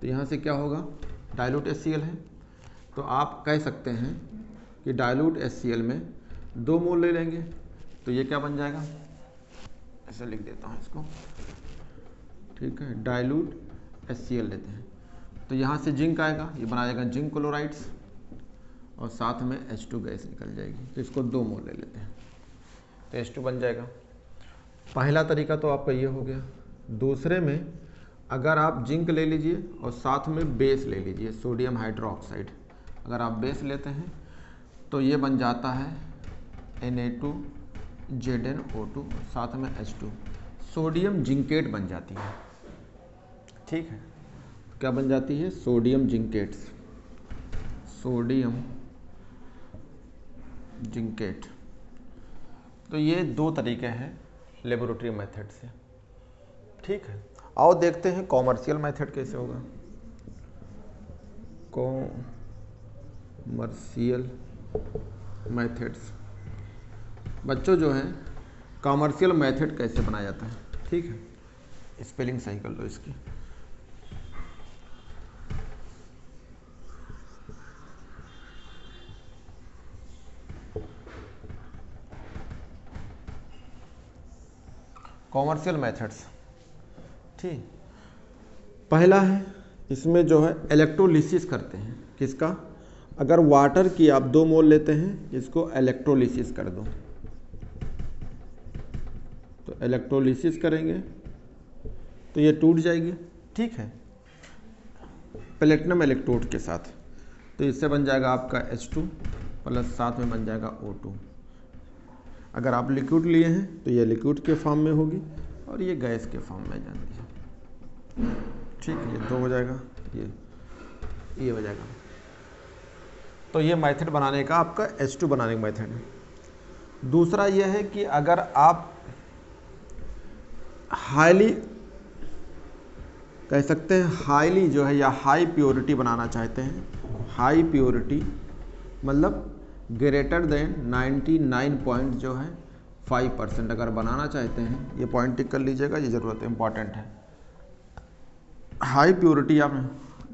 Speaker 1: तो यहाँ से क्या होगा, डाइल्यूट HCl है, तो आप कह सकते हैं कि डाइल्यूट HCl में 2 मोल ले लेंगे, तो ये क्या बन जाएगा, ऐसे लिख देता हूँ इसको, ठीक है। डाइल्यूट HCl लेते हैं, तो यहाँ से जिंक आएगा, ये बना जाएगा जिंक क्लोराइड्स, और साथ में H2 गैस निकल जाएगी, तो इसको 2 मोल ले लेते हैं, तो H2 बन जाएगा। पहला तरीका तो आपका ये हो गया। दूसरे में अगर आप जिंक ले लीजिए और साथ में बेस ले लीजिए, सोडियम हाइड्रोक्साइड, अगर आप बेस लेते हैं तो ये बन जाता है Na2ZnO2, साथ में H2, सोडियम जिंकेट बन जाती है, ठीक है। क्या बन जाती है, सोडियम जिंकेट्स, सोडियम जिंकेट। तो ये 2 तरीके हैं लेबोरेटरी मेथड से, ठीक है। आओ देखते हैं कॉमर्शियल मेथड कैसे होगा। कॉमर्शियल मेथड्स, बच्चों जो है कॉमर्शियल मेथड कैसे बनाया जाता है, ठीक है। स्पेलिंग सही कर लो इसकी। कॉमर्शियल मेथड्स, ठीक। पहला है, इसमें जो है इलेक्ट्रोलिसिस करते हैं, किसका, अगर वाटर की आप 2 मोल लेते हैं, इसको इलेक्ट्रोलिसिस कर दो, तो इलेक्ट्रोलिसिस करेंगे तो ये टूट जाएगी, ठीक है, प्लेटिनम इलेक्ट्रोड के साथ। तो इससे बन जाएगा आपका H2 प्लस साथ में बन जाएगा O2। अगर आप लिक्विड लिए हैं तो ये लिक्विड के फॉर्म में होगी और ये गैस के फॉर्म में जाती है, ठीक है। ये 2 हो जाएगा, ये हो जाएगा। तो ये मेथड बनाने का आपका H2 बनाने का मेथड है। दूसरा ये है कि अगर आप हाईली, कह सकते हैं हाईली जो है, या हाई प्योरिटी बनाना चाहते हैं, हाई प्योरिटी मतलब ग्रेटर देन 99.5% अगर बनाना चाहते हैं, ये पॉइंट टिक कर लीजिएगा, ये ज़रूरत है, इंपॉर्टेंट है। हाई प्योरिटी आप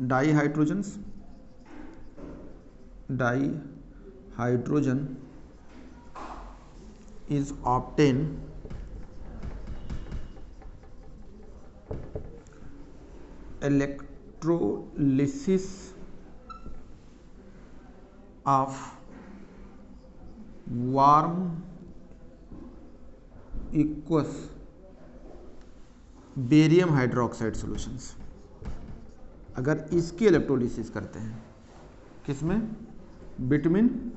Speaker 1: dihydrogen is obtain electrolysis of warm equals barium hydroxide solutions. अगर इसकी इलेक्ट्रोलिसिस करते हैं, किसमें, बिटवीन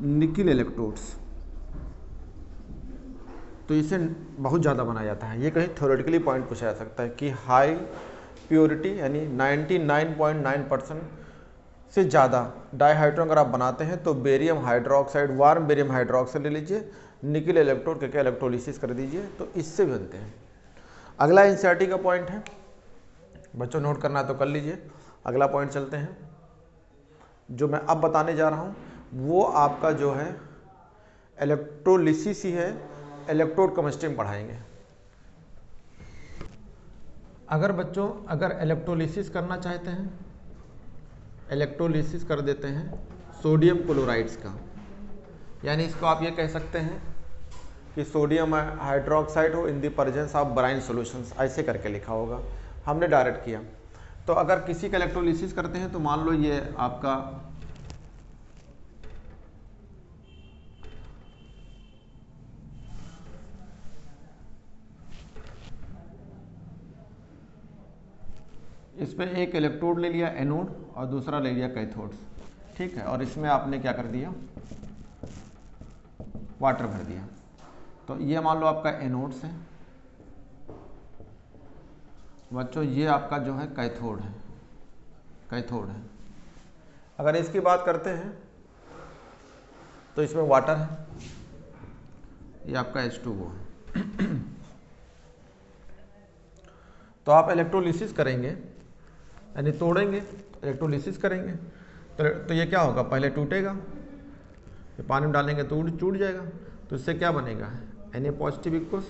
Speaker 1: निकिल इलेक्ट्रोड्स, तो इसे बहुत ज़्यादा बनाया जाता है। ये कहीं थ्योरेटिकली पॉइंट पूछा जा सकता है कि हाई प्योरिटी यानी 99.9% से ज़्यादा डाईहाइड्रोजन अगर आप बनाते हैं तो barium hydroxide, warm barium hydroxide ले लीजिए, निकिल इलेक्ट्रोड के इलेक्ट्रोलिसिस कर दीजिए तो इससे भी बनते हैं। अगला एनसीईआरटी का पॉइंट है, बच्चों नोट करना है तो कर लीजिए। अगला पॉइंट चलते हैं, जो मैं अब बताने जा रहा हूँ वो आपका जो है इलेक्ट्रोलिसिस ही है, इलेक्ट्रोड केमिस्ट्री में पढ़ाएंगे। अगर बच्चों इलेक्ट्रोलिसिस करना चाहते हैं, इलेक्ट्रोलिसिस कर देते हैं सोडियम क्लोराइड्स का, यानी इसको आप ये कह सकते हैं कि सोडियम हाइड्रोक्साइड हो in the presence of Bryan solutions, ऐसे करके लिखा होगा, हमने डायरेक्ट किया। तो अगर किसी का इलेक्ट्रोलिसिस करते हैं तो मान लो ये आपका इस पर एक इलेक्ट्रोड ले लिया एनोड और दूसरा ले लिया कैथोड, ठीक है, और इसमें आपने क्या कर दिया, वाटर भर दिया। तो ये मान लो आपका एनोड्स है बच्चों, ये आपका जो है कैथोड है, कैथोड है। अगर इसकी बात करते हैं तो इसमें वाटर है, ये आपका H2O है। तो आप इलेक्ट्रोलिसिस करेंगे यानी तोड़ेंगे, इलेक्ट्रोलिसिस करेंगे तो ये क्या होगा, पहले टूटेगा, ये पानी में डालेंगे तो टूट जाएगा। तो इससे क्या बनेगा, Na पॉजिटिव इक्वस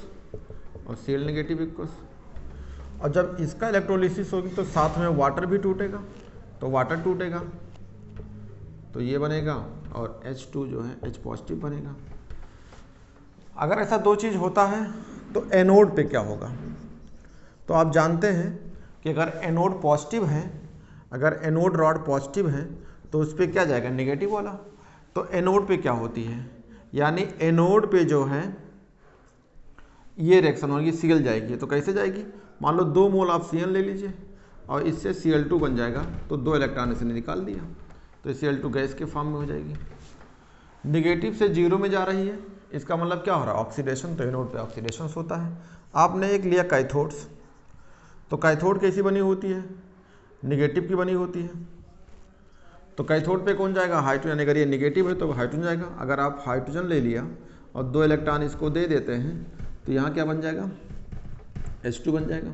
Speaker 1: और Cl नेगेटिव इक्वस। और जब इसका इलेक्ट्रोलिसिस होगी तो साथ में वाटर भी टूटेगा, तो वाटर टूटेगा तो ये बनेगा और H2 जो है H पॉजिटिव बनेगा। अगर ऐसा दो चीज़ होता है तो एनोड पे क्या होगा, तो आप जानते हैं कि अगर एनोड पॉजिटिव है, अगर एनोड रॉड पॉजिटिव है तो उस पर क्या जाएगा, नेगेटिव वाला। तो एनोड पे क्या होती है, यानी एनोड पे जो है ये रिएक्शन होगी, Cl जाएगी। तो कैसे जाएगी, मान लो 2 मोल आप Cl ले लीजिए और इससे Cl2 बन जाएगा, तो 2 इलेक्ट्रॉन इसने निकाल दिया तो Cl2 गैस के फॉर्म में हो जाएगी। निगेटिव से 0 में जा रही है, इसका मतलब क्या हो रहा है, ऑक्सीडेशन। तो एनोड पे ऑक्सीडेशन होता है। आपने एक लिया कैथोड्स, तो कैथोड कैसी बनी होती है, निगेटिव की बनी होती है। तो कैथोड पे कौन जाएगा, हाइड्रोजन। यानी अगर ये निगेटिव है तो हाइड्रोजन जाएगा। अगर आप हाइड्रोजन ले लिया और 2 इलेक्ट्रॉन इसको दे देते हैं तो यहाँ क्या बन जाएगा, H2 बन जाएगा।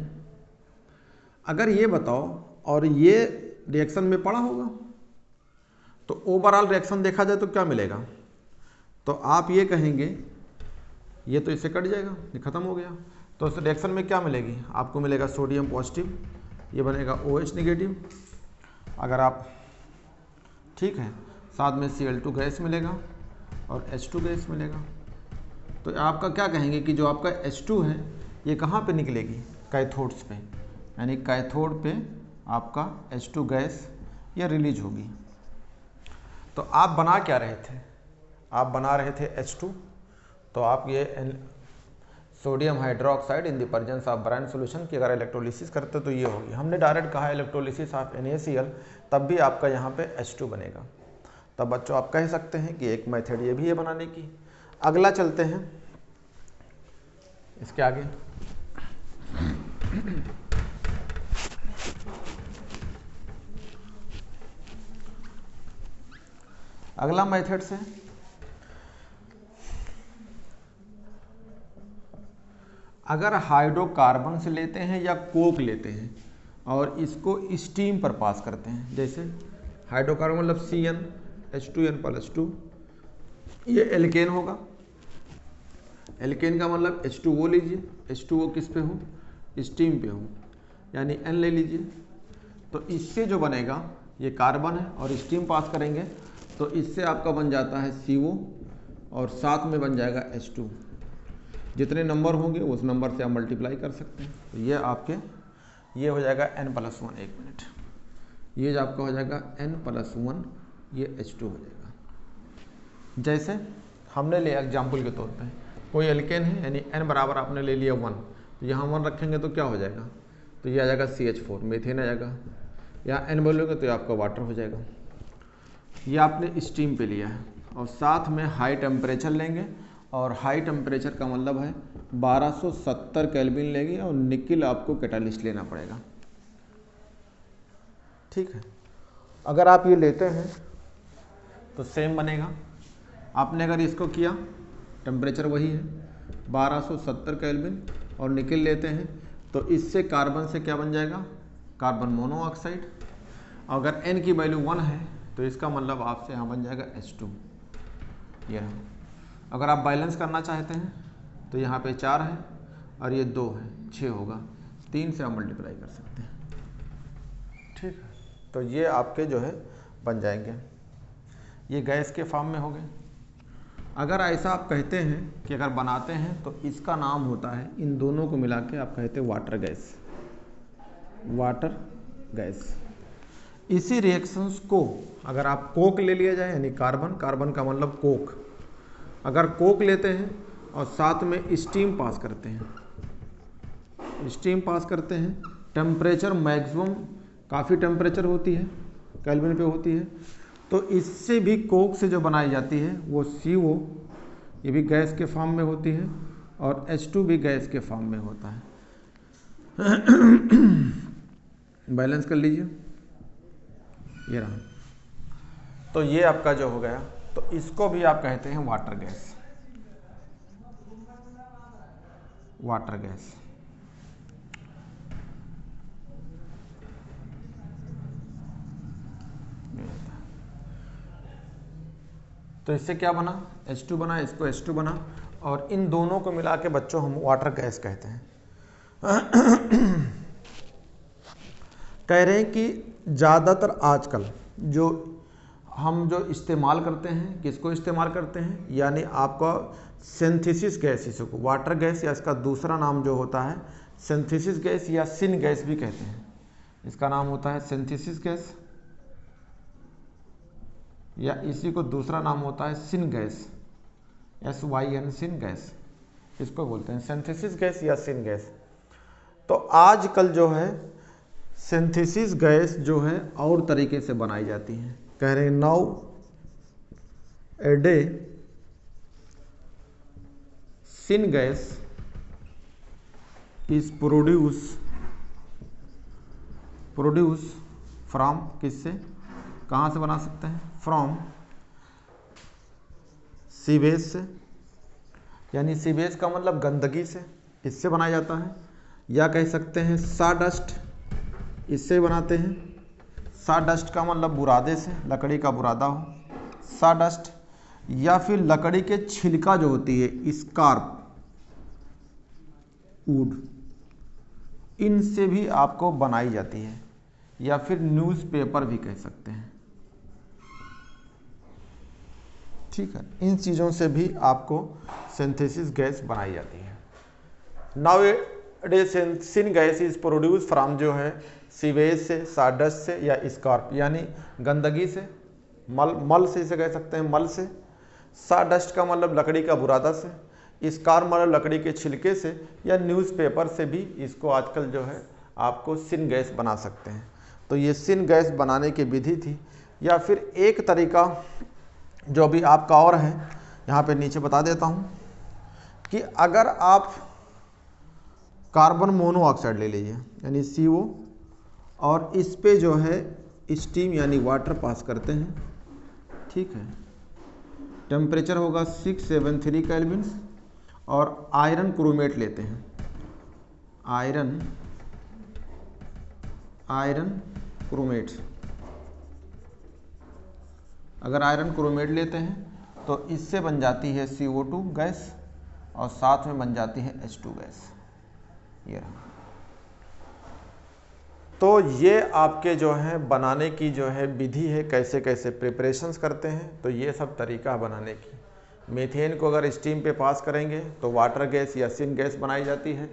Speaker 1: अगर ये बताओ और ये रिएक्शन में पड़ा होगा तो ओवरऑल रिएक्शन देखा जाए तो क्या मिलेगा, तो आप ये कहेंगे ये तो इससे कट जाएगा, ये खत्म हो गया। तो उस रिएक्शन में क्या मिलेगी, आपको मिलेगा सोडियम पॉजिटिव, ये बनेगा OH नेगेटिव। अगर आप ठीक है, साथ में Cl2 गैस मिलेगा और H2 गैस मिलेगा। तो आपका क्या कहेंगे कि जो आपका H2 है ये कहाँ पे निकलेगी, कैथोड्स पे, यानी कैथोड पे आपका H2 गैस ये रिलीज होगी। तो आप बना क्या रहे थे, आप बना रहे थे H2, तो आप ये sodium hydroxide in the presence of brine solution की अगर इलेक्ट्रोलिसिस करते तो ये होगी। हमने डायरेक्ट कहा इलेक्ट्रोलिसिस ऑफ NaCl, तब भी आपका यहाँ पे H2 बनेगा। तब बच्चों आप कह सकते हैं कि एक मेथड ये भी है बनाने की। अगला चलते हैं इसके आगे। अगला मेथड से अगर हाइड्रोकार्बन से लेते हैं या कोक लेते हैं और इसको स्टीम पर पास करते हैं, जैसे हाइड्रोकार्बन मतलब CnH2n+2, ये एल्केन होगा। एल्केन का मतलब H2O लीजिए, H2O किस पे हो, स्टीम पे हो, यानी N ले लीजिए। तो इससे जो बनेगा ये कार्बन है और स्टीम पास करेंगे तो इससे आपका बन जाता है CO और साथ में बन जाएगा H2। जितने नंबर होंगे उस नंबर से आप मल्टीप्लाई कर सकते हैं। तो ये आपके ये हो जाएगा N+1, एक मिनट, ये जो आपका हो जाएगा N+1, ये H2 हो जाएगा। जैसे हमने लिया एग्जाम्पल के तौर पे कोई एल्केन है, यानी N बराबर आपने ले लिया 1, तो यहाँ 1 रखेंगे तो क्या हो जाएगा, तो ये आ जाएगा CH4, मीथेन आ जाएगा। यहाँ N बोलोगे तो ये आपका वाटर हो जाएगा। ये आपने स्टीम पे लिया है और साथ में हाई टेम्परेचर लेंगे, और हाई टेम्परेचर का मतलब है 1270 केल्विन लेंगे और निकिल आपको कैटालिस्ट लेना पड़ेगा, ठीक है। अगर आप ये लेते हैं तो सेम बनेगा। आपने अगर इसको किया टेम्परेचर वही है 1270 केल्विन, और निकल लेते हैं तो इससे कार्बन से क्या बन जाएगा, कार्बन मोनोऑक्साइड। अगर n की वैल्यू 1 है तो इसका मतलब आपसे यहाँ बन जाएगा H2। ये रहा। अगर आप बैलेंस करना चाहते हैं तो यहाँ पे 4 है और ये 2 है, 6 होगा, 3 से आप मल्टीप्लाई कर सकते हैं। ठीक है, तो ये आपके जो है बन जाएंगे, ये गैस के फॉर्म में हो गए। अगर ऐसा आप कहते हैं कि अगर बनाते हैं तो इसका नाम होता है, इन दोनों को मिला के आप कहते हैं वाटर गैस, वाटर गैस। इसी रिएक्शंस को अगर आप कोक ले लिया जाए, यानी कार्बन, कार्बन का मतलब कोक, अगर कोक लेते हैं और साथ में स्टीम पास करते हैं, स्टीम पास करते हैं, टेम्परेचर मैक्सिमम काफ़ी टेम्परेचर होती है, केल्विन पे होती है, तो इससे भी कोक से जो बनाई जाती है वो CO, ये भी गैस के फॉर्म में होती है, और H2 भी गैस के फॉर्म में होता है। बैलेंस कर लीजिए, ये रहा। तो ये आपका जो हो गया, तो इसको भी आप कहते हैं वाटर गैस, वाटर गैस। तो इससे क्या बना, H2 बना, इसको H2 बना, और इन दोनों को मिला के बच्चों हम वाटर गैस कहते हैं। कह रहे हैं कि ज़्यादातर आजकल जो हम जो इस्तेमाल करते हैं, किसको इस्तेमाल करते हैं, यानी आपका सिंथेसिस गैस, इसको वाटर गैस, या इसका दूसरा नाम जो होता है सिंथेसिस गैस या सिन गैस भी कहते हैं। इसका नाम होता है सिंथेसिस गैस, या इसी को दूसरा नाम होता है syn gas, SYN, syn gas, इसको बोलते हैं सिंथेसिस गैस या सिन गैस। तो आजकल जो है सिंथेसिस गैस जो है और तरीके से बनाई जाती हैं। कह रहे हैं now a day syn gas is produce from, किससे, कहाँ से बना सकते हैं, फ्रॉम सीवेज से, यानी सीवेज का मतलब गंदगी से, इससे बनाया जाता है। या कह सकते हैं साडस्ट, इससे बनाते हैं। साडस्ट का मतलब बुरादे से, लकड़ी का बुरादा हो, साडस्ट। या फिर लकड़ी के छिलका जो होती है, स्कार्प वुड, इनसे भी आपको बनाई जाती है। या फिर न्यूज़पेपर भी कह सकते हैं। ठीक है, इन चीज़ों से भी आपको सिंथेसिस गैस बनाई जाती है। Now day syn gas is produce from जो है सीवेज से, साडस्ट से, या स्कार्प यानी गंदगी से, मल से इसे कह सकते हैं, मल से। साडस्ट का मतलब लकड़ी का बुरादा से, स्कार्प मतलब लकड़ी के छिलके से, या न्यूज़पेपर से भी इसको आजकल जो है आपको सिन गैस बना सकते हैं। तो ये सिन गैस बनाने की विधि थी। या फिर एक तरीका जो भी आपका और है, यहाँ पे नीचे बता देता हूँ, कि अगर आप कार्बन मोनोऑक्साइड ले लीजिए, यानी CO, और इस पे जो है स्टीम यानी वाटर पास करते हैं, ठीक है, टेम्परेचर होगा 673 केल्विन, और आयरन क्रोमेट लेते हैं, आयरन क्रोमेट, अगर आयरन क्रोमेट लेते हैं तो इससे बन जाती है CO2 गैस, और साथ में बन जाती है H2 गैस। ये रहा। तो ये आपके जो है बनाने की जो है विधि है, कैसे कैसे प्रिपरेशंस करते हैं। तो ये सब तरीका बनाने की। मीथेन को अगर स्टीम पे पास करेंगे तो वाटर गैस या सिन गैस बनाई जाती है।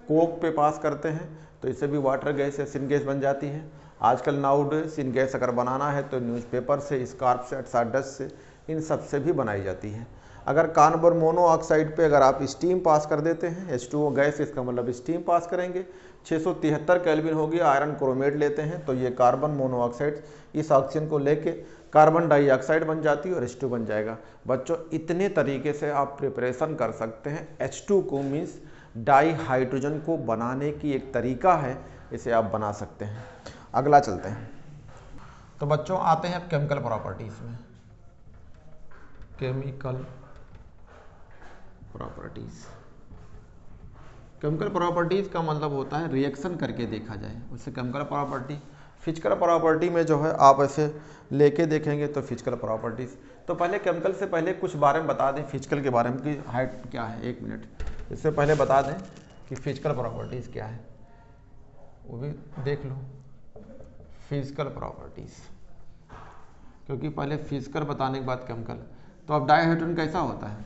Speaker 1: कोक पे पास करते हैं तो इससे भी वाटर गैस या सिन गैस बन जाती है। आजकल नाउड सिन गैस अगर बनाना है तो न्यूज़पेपर से, स्कार्प से, साडस्ट से, इन सब से भी बनाई जाती है। अगर कार्बन मोनोऑक्साइड पे अगर आप स्टीम पास कर देते हैं, H2O गैस, इसका मतलब स्टीम पास करेंगे, 673 केल्विन होगी, आयरन क्रोमेट लेते हैं तो ये कार्बन मोनोऑक्साइड इस ऑक्सीजन को लेके कार्बन डाइऑक्साइड बन जाती है और H2 बन जाएगा। बच्चों इतने तरीके से आप प्रिपरेशन कर सकते हैं। H2 को मीन्स डाई हाइड्रोजन को बनाने की एक तरीका है, इसे आप बना सकते हैं। अगला चलते हैं। तो बच्चों आते हैं अब केमिकल प्रॉपर्टीज में। Chemical properties. केमिकल प्रॉपर्टीज का मतलब होता है रिएक्शन करके देखा जाए, उससे केमिकल प्रॉपर्टी। फिजिकल प्रॉपर्टी में जो है आप ऐसे लेके देखेंगे तो फिजिकल प्रॉपर्टीज। तो पहले केमिकल से पहले कुछ बारे में बता दें फिजिकल के बारे में कि हाइट क्या है, 1 मिनट इससे पहले बता दें कि फिजिकल प्रॉपर्टीज क्या है, वो भी देख लो फिजिकल प्रॉपर्टीज, क्योंकि पहले फिजिकल बताने के बाद केमिकल। तो अब डाइहाइड्रोजन कैसा होता है,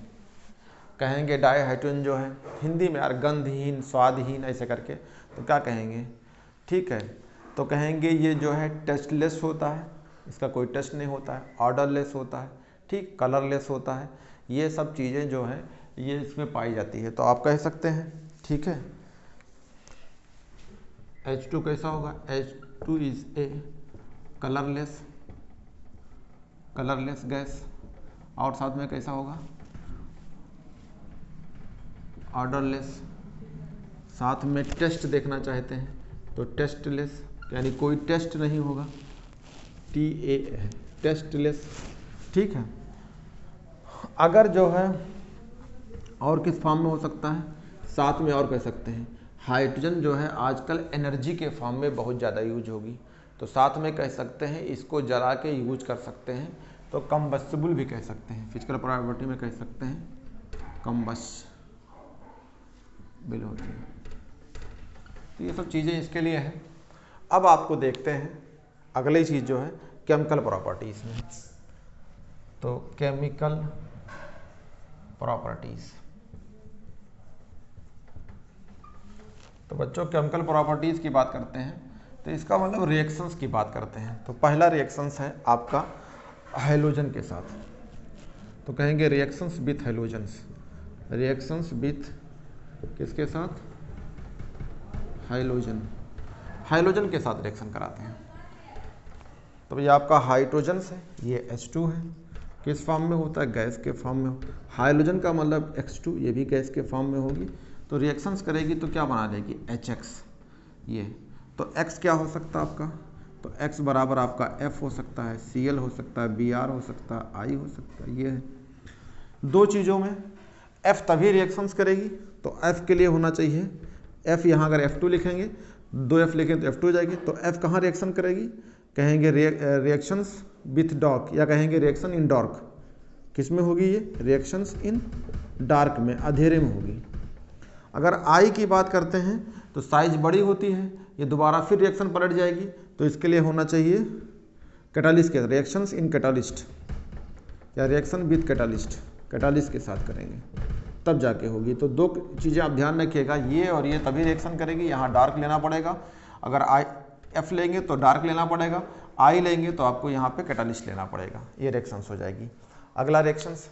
Speaker 1: कहेंगे डाइहाइड्रोजन जो है हिंदी में यार गंधहीन, स्वादहीन ऐसे करके, तो क्या कहेंगे, ठीक है, तो कहेंगे ये जो है टेस्टलेस होता है, इसका कोई टेस्ट नहीं होता है, ऑर्डरलेस होता है, ठीक, कलरलेस होता है, ये सब चीज़ें जो हैं ये इसमें पाई जाती है, तो आप कह सकते हैं, ठीक है। H2 कैसा होगा, H2 is a colourless gas, और साथ में कैसा होगा, ऑर्डरलेस, साथ में टेस्ट देखना चाहते हैं तो टेस्टलेस, यानी कोई टेस्ट नहीं होगा, TA टेस्टलेस, ठीक है। अगर जो है और किस फॉर्म में हो सकता है, साथ में और कह सकते हैं हाइड्रोजन जो है आजकल एनर्जी के फॉर्म में बहुत ज़्यादा यूज होगी, तो साथ में कह सकते हैं इसको जला के यूज कर सकते हैं, तो कम्बस्टिबल भी कह सकते हैं, फिजिकल प्रॉपर्टी में कह सकते हैं कम्बस्टिबल होती है। तो ये सब चीज़ें इसके लिए हैं। अब आपको देखते हैं अगली चीज़ जो है केमिकल प्रॉपर्टीज़ में, तो केमिकल प्रॉपर्टीज़, तो बच्चों केमिकल प्रॉपर्टीज़ की बात करते हैं तो इसका मतलब रिएक्शंस की बात करते हैं। तो पहला रिएक्शंस है आपका हैलोजन के साथ, तो कहेंगे reactions with halogens, reactions with किसके साथ, हाइड्रोजन, हाइड्रोजन के साथ रिएक्शन कराते हैं। तो ये आपका हाइड्रोजन्स है, ये H2 है, किस फॉर्म में होता है, गैस के फॉर्म में। हाइड्रोजन का मतलब X2, ये भी गैस के फॉर्म में होगी, तो रिएक्शंस करेगी तो क्या बना देगी, HX, ये तो X क्या हो सकता है आपका, तो X बराबर आपका F हो सकता है, Cl हो सकता है, Br हो सकता है, I हो सकता है, ये है। दो चीज़ों में F तभी रिएक्शंस करेगी, तो F के लिए होना चाहिए F, यहाँ अगर F2 लिखेंगे, 2F लिखें तो F2 हो जाएगी, तो F कहाँ रिएक्शन करेगी, कहेंगे रिएक्शंस विथ डार्क, या कहेंगे रिएक्शन इन डार्क, किस में होगी ये, रिएक्शंस इन डार्क में, अंधेरे में होगी। अगर I की बात करते हैं तो साइज बड़ी होती है, ये दोबारा फिर रिएक्शन पलट जाएगी, तो इसके लिए होना चाहिए कैटालिस्ट के, रिएक्शंस इन कैटालिस्ट या रिएक्शन विथ कैटालिस्ट, कैटालिस्ट के साथ करेंगे तब जाके होगी। तो दो चीज़ें आप ध्यान रखिएगा, ये और ये तभी रिएक्शन करेगी, यहाँ डार्क लेना पड़ेगा, अगर F लेंगे तो डार्क लेना पड़ेगा, I लेंगे तो आपको यहाँ पे कैटालिस्ट लेना पड़ेगा, ये रिएक्शंस हो जाएगी। अगला रिएक्शंस,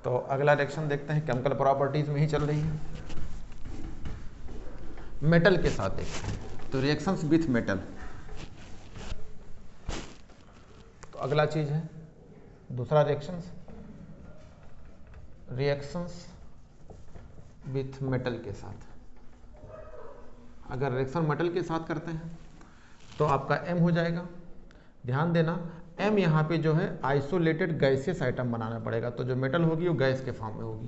Speaker 1: तो अगला रिएक्शन देखते हैं, केमिकल प्रॉपर्टीज में ही चल रही है, मेटल के साथ देखते हैं, तो रिएक्शंस विथ मेटल। तो अगला चीज है दूसरा रिएक्शंस, रिएक्शंस विथ मेटल के साथ। अगर रिएक्शन मेटल के साथ करते हैं तो आपका M हो जाएगा, ध्यान देना M यहाँ पे जो है आइसोलेटेड गैसियस आइटम बनाना पड़ेगा, तो जो मेटल होगी वो गैस के फॉर्म में होगी,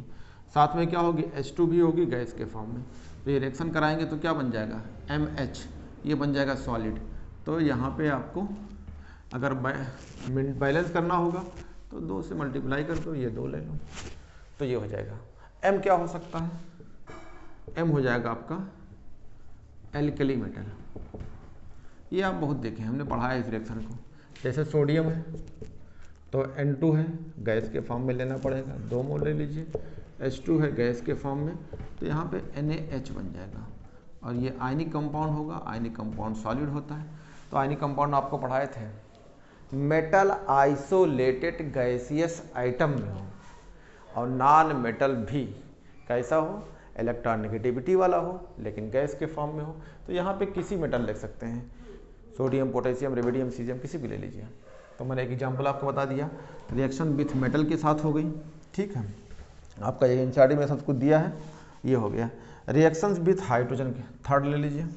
Speaker 1: साथ में क्या होगी, H2 भी होगी गैस के फॉर्म में। तो ये रिएक्शन कराएंगे तो क्या बन जाएगा, MH, ये बन जाएगा सॉलिड। तो यहाँ पे आपको अगर बैलेंस करना होगा तो 2 से मल्टीप्लाई कर दो, ये 2 ले लो, तो ये हो जाएगा। M क्या हो सकता है, M हो जाएगा आपका एल्कली मेटल, ये आप बहुत देखें, हमने पढ़ा है इस रिएक्शन को। जैसे सोडियम है तो N2 है, गैस के फॉर्म में लेना पड़ेगा, 2 मोल ले लीजिए, H2 है गैस के फॉर्म में, तो यहाँ पे NaH बन जाएगा, और ये आयनिक कंपाउंड होगा, आयनिक कंपाउंड सॉलिड होता है। तो आयनिक कंपाउंड आपको पढ़ाए थे, मेटल आइसोलेटेड गैसियस आइटम में हो और नॉन मेटल भी कैसा हो, इलेक्ट्रॉन नेगेटिविटी वाला हो लेकिन गैस के फॉर्म में हो। तो यहाँ पे किसी मेटल लिख सकते हैं, सोडियम, पोटेशियम, रेडियम, सीजियम, किसी भी ले लीजिए। तो मैंने एक एग्जांपल आपको बता दिया, रिएक्शन विथ मेटल के साथ हो गई, ठीक है। आपका ये एनसीईआरटी में सब कुछ दिया है, ये हो गया। रिएक्शंस विथ हाइड्रोजन के, थर्ड ले लीजिए,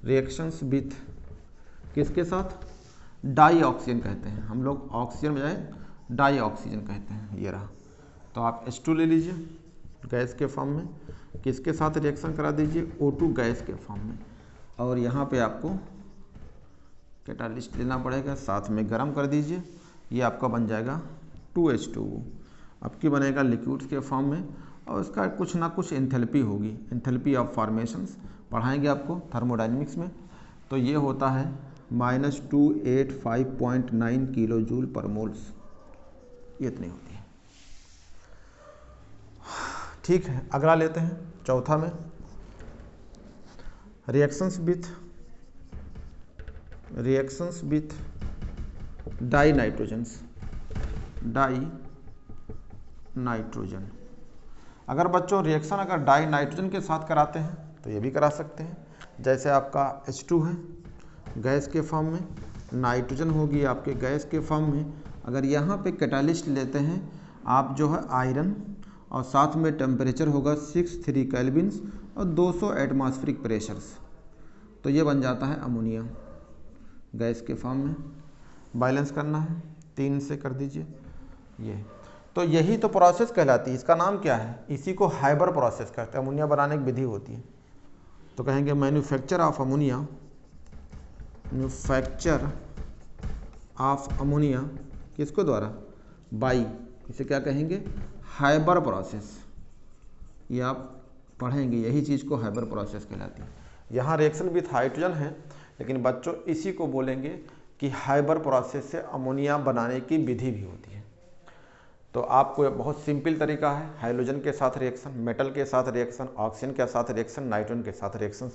Speaker 1: रिएक्शंस विथ किसके साथ, डाई ऑक्सीजन कहते हैं हम लोग, ऑक्सीजन बजाय डाई ऑक्सीजन कहते हैं, ये रहा। तो आप H2 ले लीजिए गैस के फॉर्म में, किसके साथ रिएक्शन करा दीजिए, O2 गैस के फॉर्म में, और यहाँ पे आपको कैटालिस्ट लेना पड़ेगा, साथ में गर्म कर दीजिए, ये आपका बन जाएगा 2H2O। आपकी बनेगा लिक्विड्स के फॉर्म में, और इसका कुछ ना कुछ एंथैल्पी होगी, एंथैल्पी ऑफ फॉर्मेशंस पढ़ाएंगे आपको थर्मोडायनेमिक्स में। तो ये होता है -285.9 किलो जूल पर मोल्स, ये इतनी होती है। ठीक है, अगला लेते हैं चौथा में, रिएक्शंस विथ डाई नाइट्रोजन। अगर बच्चों रिएक्शन अगर डाई नाइट्रोजन के साथ कराते हैं तो ये भी करा सकते हैं। जैसे आपका H2 है गैस के फॉर्म में, नाइट्रोजन होगी आपके गैस के फॉर्म में। अगर यहाँ पे कैटालिस्ट लेते हैं आप जो है आयरन, और साथ में टेम्परेचर होगा 63 केल्विन्स और 200 एटमॉस्फेरिक प्रेशर्स, तो ये बन जाता है अमोनिया गैस के फॉर्म में। बैलेंस करना है, 3 से कर दीजिए ये। तो यही तो प्रोसेस कहलाती है, इसका नाम क्या है, इसी को हाइबर प्रोसेस कहते हैं। अमोनिया बनाने की विधि होती है, तो कहेंगे मैन्युफैक्चर ऑफ अमोनिया, किसको द्वारा, बाई, इसे क्या कहेंगे, हाइबर प्रोसेस। ये आप पढ़ेंगे, यही चीज़ को हाइबर प्रोसेस कहलाती है। यहाँ रिएक्शन विथ हाइड्रोजन है, लेकिन बच्चों इसी को बोलेंगे कि हाइबर प्रोसेस से अमोनिया बनाने की विधि भी होती है। तो आपको बहुत सिंपल तरीका है, हाइड्रोजन के साथ रिएक्शन, मेटल के साथ रिएक्शन, ऑक्सीजन के साथ रिएक्शन, नाइट्रोजन के साथ रिएक्शन,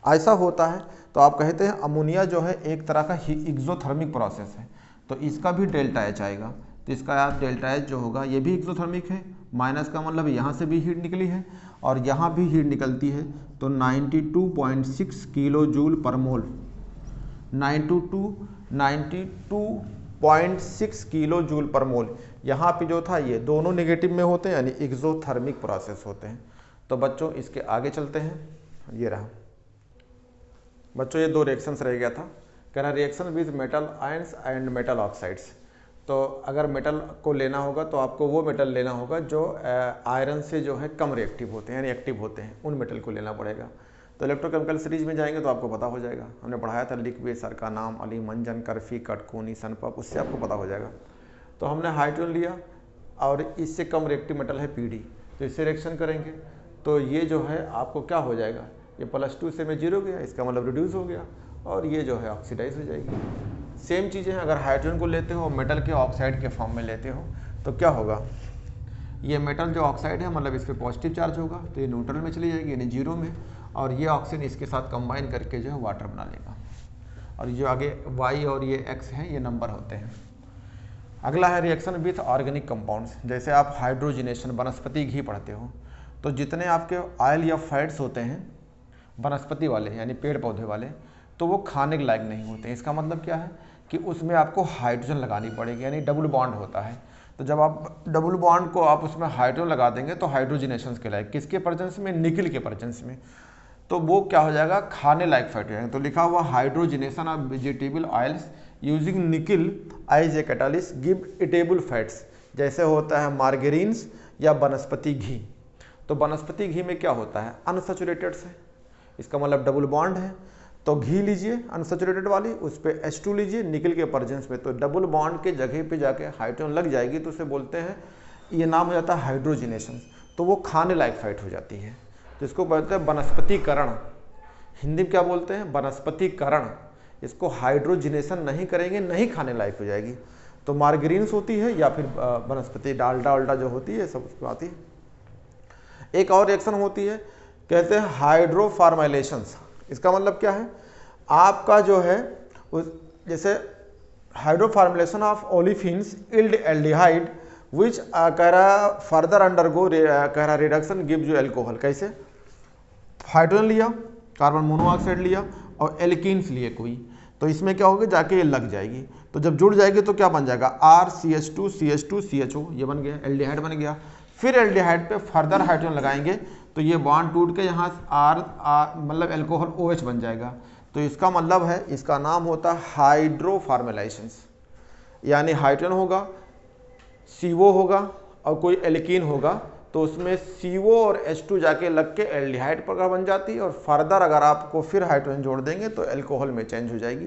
Speaker 1: ऐसा होता है। तो आप कहते हैं अमोनिया जो है एक तरह का एक्सोथर्मिक प्रोसेस है, तो इसका भी डेल्टा H आएगा। तो इसका यार डेल्टा H जो होगा ये भी एक्सोथर्मिक है, माइनस का मतलब यहाँ से भी हीट निकली है और यहाँ भी हीट निकलती है, तो 92.6 किलो जूल पर मोल, 92.6 किलो जूल पर मोल। यहाँ पे जो था ये दोनों नेगेटिव में होते हैं, यानी एक्सोथर्मिक प्रोसेस होते हैं। तो बच्चों इसके आगे चलते हैं, ये रहा बच्चों, ये 2 रिएक्शंस रह गया था। कह रहा reaction with metal ions and metal oxides. तो अगर मेटल को लेना होगा तो आपको वो मेटल लेना होगा जो आयरन से जो है कम रिएक्टिव होते हैं, यानी एक्टिव होते हैं, उन मेटल को लेना पड़ेगा। तो इलेक्ट्रोकेमिकल सीरीज में जाएंगे तो आपको पता हो जाएगा, हमने पढ़ाया था लिक्विड सर का नाम, अली मंजन, कर्फी, कटकोनी, सनपप, उससे आपको पता हो जाएगा। तो हमने हाइड्रोजन लिया और इससे कम रिएक्टिव मेटल है PD, तो इससे रिएक्शन करेंगे तो ये जो है आपको क्या हो जाएगा, ये +2 से में 0 गया, इसका मतलब रिड्यूस हो गया, और ये जो है ऑक्सीडाइज हो जाएगी। सेम चीज़ें अगर हाइड्रोजन को लेते हो मेटल के ऑक्साइड के फॉर्म में लेते हो तो क्या होगा, ये मेटल जो ऑक्साइड है मतलब इस पर पॉजिटिव चार्ज होगा, तो ये न्यूट्रल में चली जाएगी, यानी 0 में, और ये ऑक्सीजन इसके साथ कंबाइन करके जो है वाटर बना लेगा। और जो आगे Y और ये X हैं ये नंबर होते हैं। अगला है रिएक्शन विथ ऑर्गेनिक कंपाउंड्स। जैसे आप हाइड्रोजिनेशन वनस्पति घी पढ़ते हो, तो जितने आपके ऑयल या फैट्स होते हैं वनस्पति वाले यानी पेड़ पौधे वाले, तो वो खाने के लायक नहीं होते हैं। इसका मतलब क्या है कि उसमें आपको हाइड्रोजन लगानी पड़ेगी, यानी डबल बॉन्ड होता है। तो जब आप डबल बॉन्ड को आप उसमें हाइड्रोजन लगा देंगे तो हाइड्रोजिनेशन के लायक, किसके प्रेजेंस में, निकिल के प्रेजेंस में, तो वो क्या हो जाएगा, खाने लायक फैट हो जाएगा। तो लिखा हुआ hydrogenation of vegetable oils using nickel as a catalyst give eatable fats, जैसे होता है मार्गेरिन्स या वनस्पति घी। तो वनस्पति घी में क्या होता है, अनसैचुरेटेड से, इसका मतलब डबल बॉन्ड है। तो घी लीजिए अनसैचुरेटेड वाली, उस पर H2 लीजिए निकिल के प्रेजेंस में, तो डबल बॉन्ड के जगह पे जाके हाइड्रोजन लग जाएगी, तो उसे बोलते हैं, ये नाम हो जाता है हाइड्रोजिनेशन। तो वो खाने लायक फैट हो जाती है, जिसको बोलते हैं वनस्पतिकरण। हिंदी में क्या बोलते हैं, वनस्पतिकरण। इसको हाइड्रोजिनेशन नहीं करेंगे, नहीं खाने लायक हो जाएगी। तो मार्गरीन्स होती है या फिर वनस्पति डालडा वालडा जो होती है सब उसको आती है। एक और रिएक्शन होती है, कहते हैं हाइड्रोफॉर्मेलेशंस। इसका मतलब क्या है, आपका जो है जैसे हाइड्रोफॉर्मेलेशन ऑफ ओलिफिन्स इल्ड एल्डिहाइड विच कह रहा फर्दर अंडरगो कह रहा रिडक्शन गिव जो एल्कोहल। कैसे, हाइड्रोजन लिया, कार्बन मोनोऑक्साइड लिया और एल्कीन्स लिए कोई, तो इसमें क्या होगा, जाके ये लग जाएगी। तो जब जुड़ जाएगी तो क्या बन जाएगा, RCH2 CH2 CHO, ये बन गया, एल्डिहाइड बन गया। फिर एल्डिहाइड पे फर्दर हाइड्रोजन लगाएंगे तो ये बॉन्ड टूट के यहाँ मतलब एल्कोहल OH बन जाएगा। तो इसका मतलब है, इसका नाम होता है हाइड्रोफॉर्मेलाइजेशन, यानी हाइड्रोजन होगा, CO होगा और कोई एल्कीन होगा तो उसमें CO और H2 जाके लग के एल्डिहाइड प्रकार बन जाती है, और फर्दर अगर आपको फिर हाइड्रोजन जोड़ देंगे तो अल्कोहल में चेंज हो जाएगी।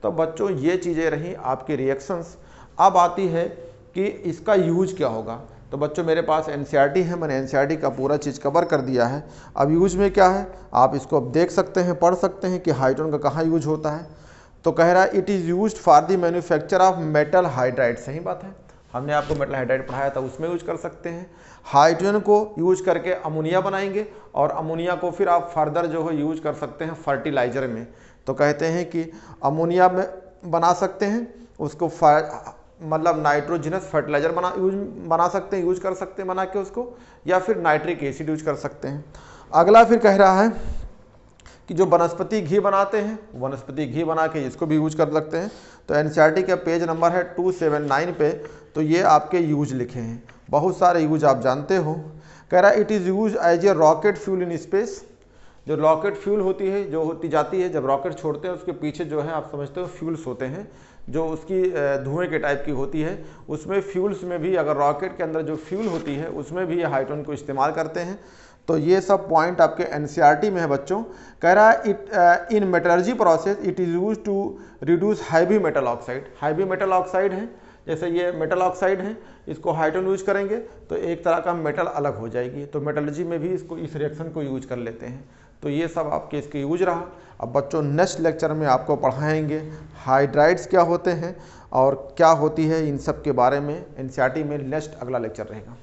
Speaker 1: तो बच्चों ये चीज़ें रहीं आपकी रिएक्शंस। अब आती है कि इसका यूज क्या होगा। तो बच्चों मेरे पास NCERT है, मैंने NCERT का पूरा चीज़ कवर कर दिया है। अब यूज में क्या है आप इसको अब देख सकते हैं, पढ़ सकते हैं कि हाइड्रोजन का कहाँ यूज होता है। तो कह रहा है it is used for the manufacture of metal hydride. सही बात है, हमने आपको मेटल हाइड्राइड पढ़ाया था, उसमें यूज कर सकते हैं। हाइड्रोजन को यूज करके अमोनिया बनाएंगे, और अमोनिया को फिर आप फर्दर जो है यूज कर सकते हैं फर्टिलाइजर में। तो कहते हैं कि अमोनिया में बना सकते हैं उसको, मतलब नाइट्रोजनस फर्टिलाइजर बना सकते हैं, यूज कर सकते हैं बना के उसको, या फिर नाइट्रिक एसिड यूज कर सकते हैं। अगला फिर कह रहा है कि जो वनस्पति घी बनाते हैं, वनस्पति घी बना के इसको भी यूज कर सकते हैं। तो NCERT का पेज नंबर है 279 पे, तो ये आपके यूज लिखे हैं, बहुत सारे यूज आप जानते हो। कह रहा है it is use as a rocket fuel in space. जो रॉकेट फ्यूल होती है, जो होती जाती है जब रॉकेट छोड़ते हैं उसके पीछे जो है आप समझते हो फ्यूल्स होते हैं, जो उसकी धुएं के टाइप की होती है, उसमें फ्यूल्स में भी अगर रॉकेट के अंदर जो फ्यूल होती है उसमें भी ये हाइड्रोजन को इस्तेमाल करते हैं। तो ये सब पॉइंट आपके NCERT में है बच्चों। कह रहा है it in metallurgy process it is use to reduce heavy metal oxide. Heavy metal oxide है, जैसे ये मेटल ऑक्साइड है, इसको हाइड्रोजन यूज करेंगे तो एक तरह का मेटल अलग हो जाएगी। तो मेटलर्जी में भी इसको, इस रिएक्शन को यूज कर लेते हैं। तो ये सब आपके इसके यूज रहा। अब बच्चों नेक्स्ट लेक्चर में आपको पढ़ाएंगे हाइड्राइड्स क्या होते हैं और क्या होती है, इन सब के बारे में NCERT में नेक्स्ट अगला लेक्चर रहेगा।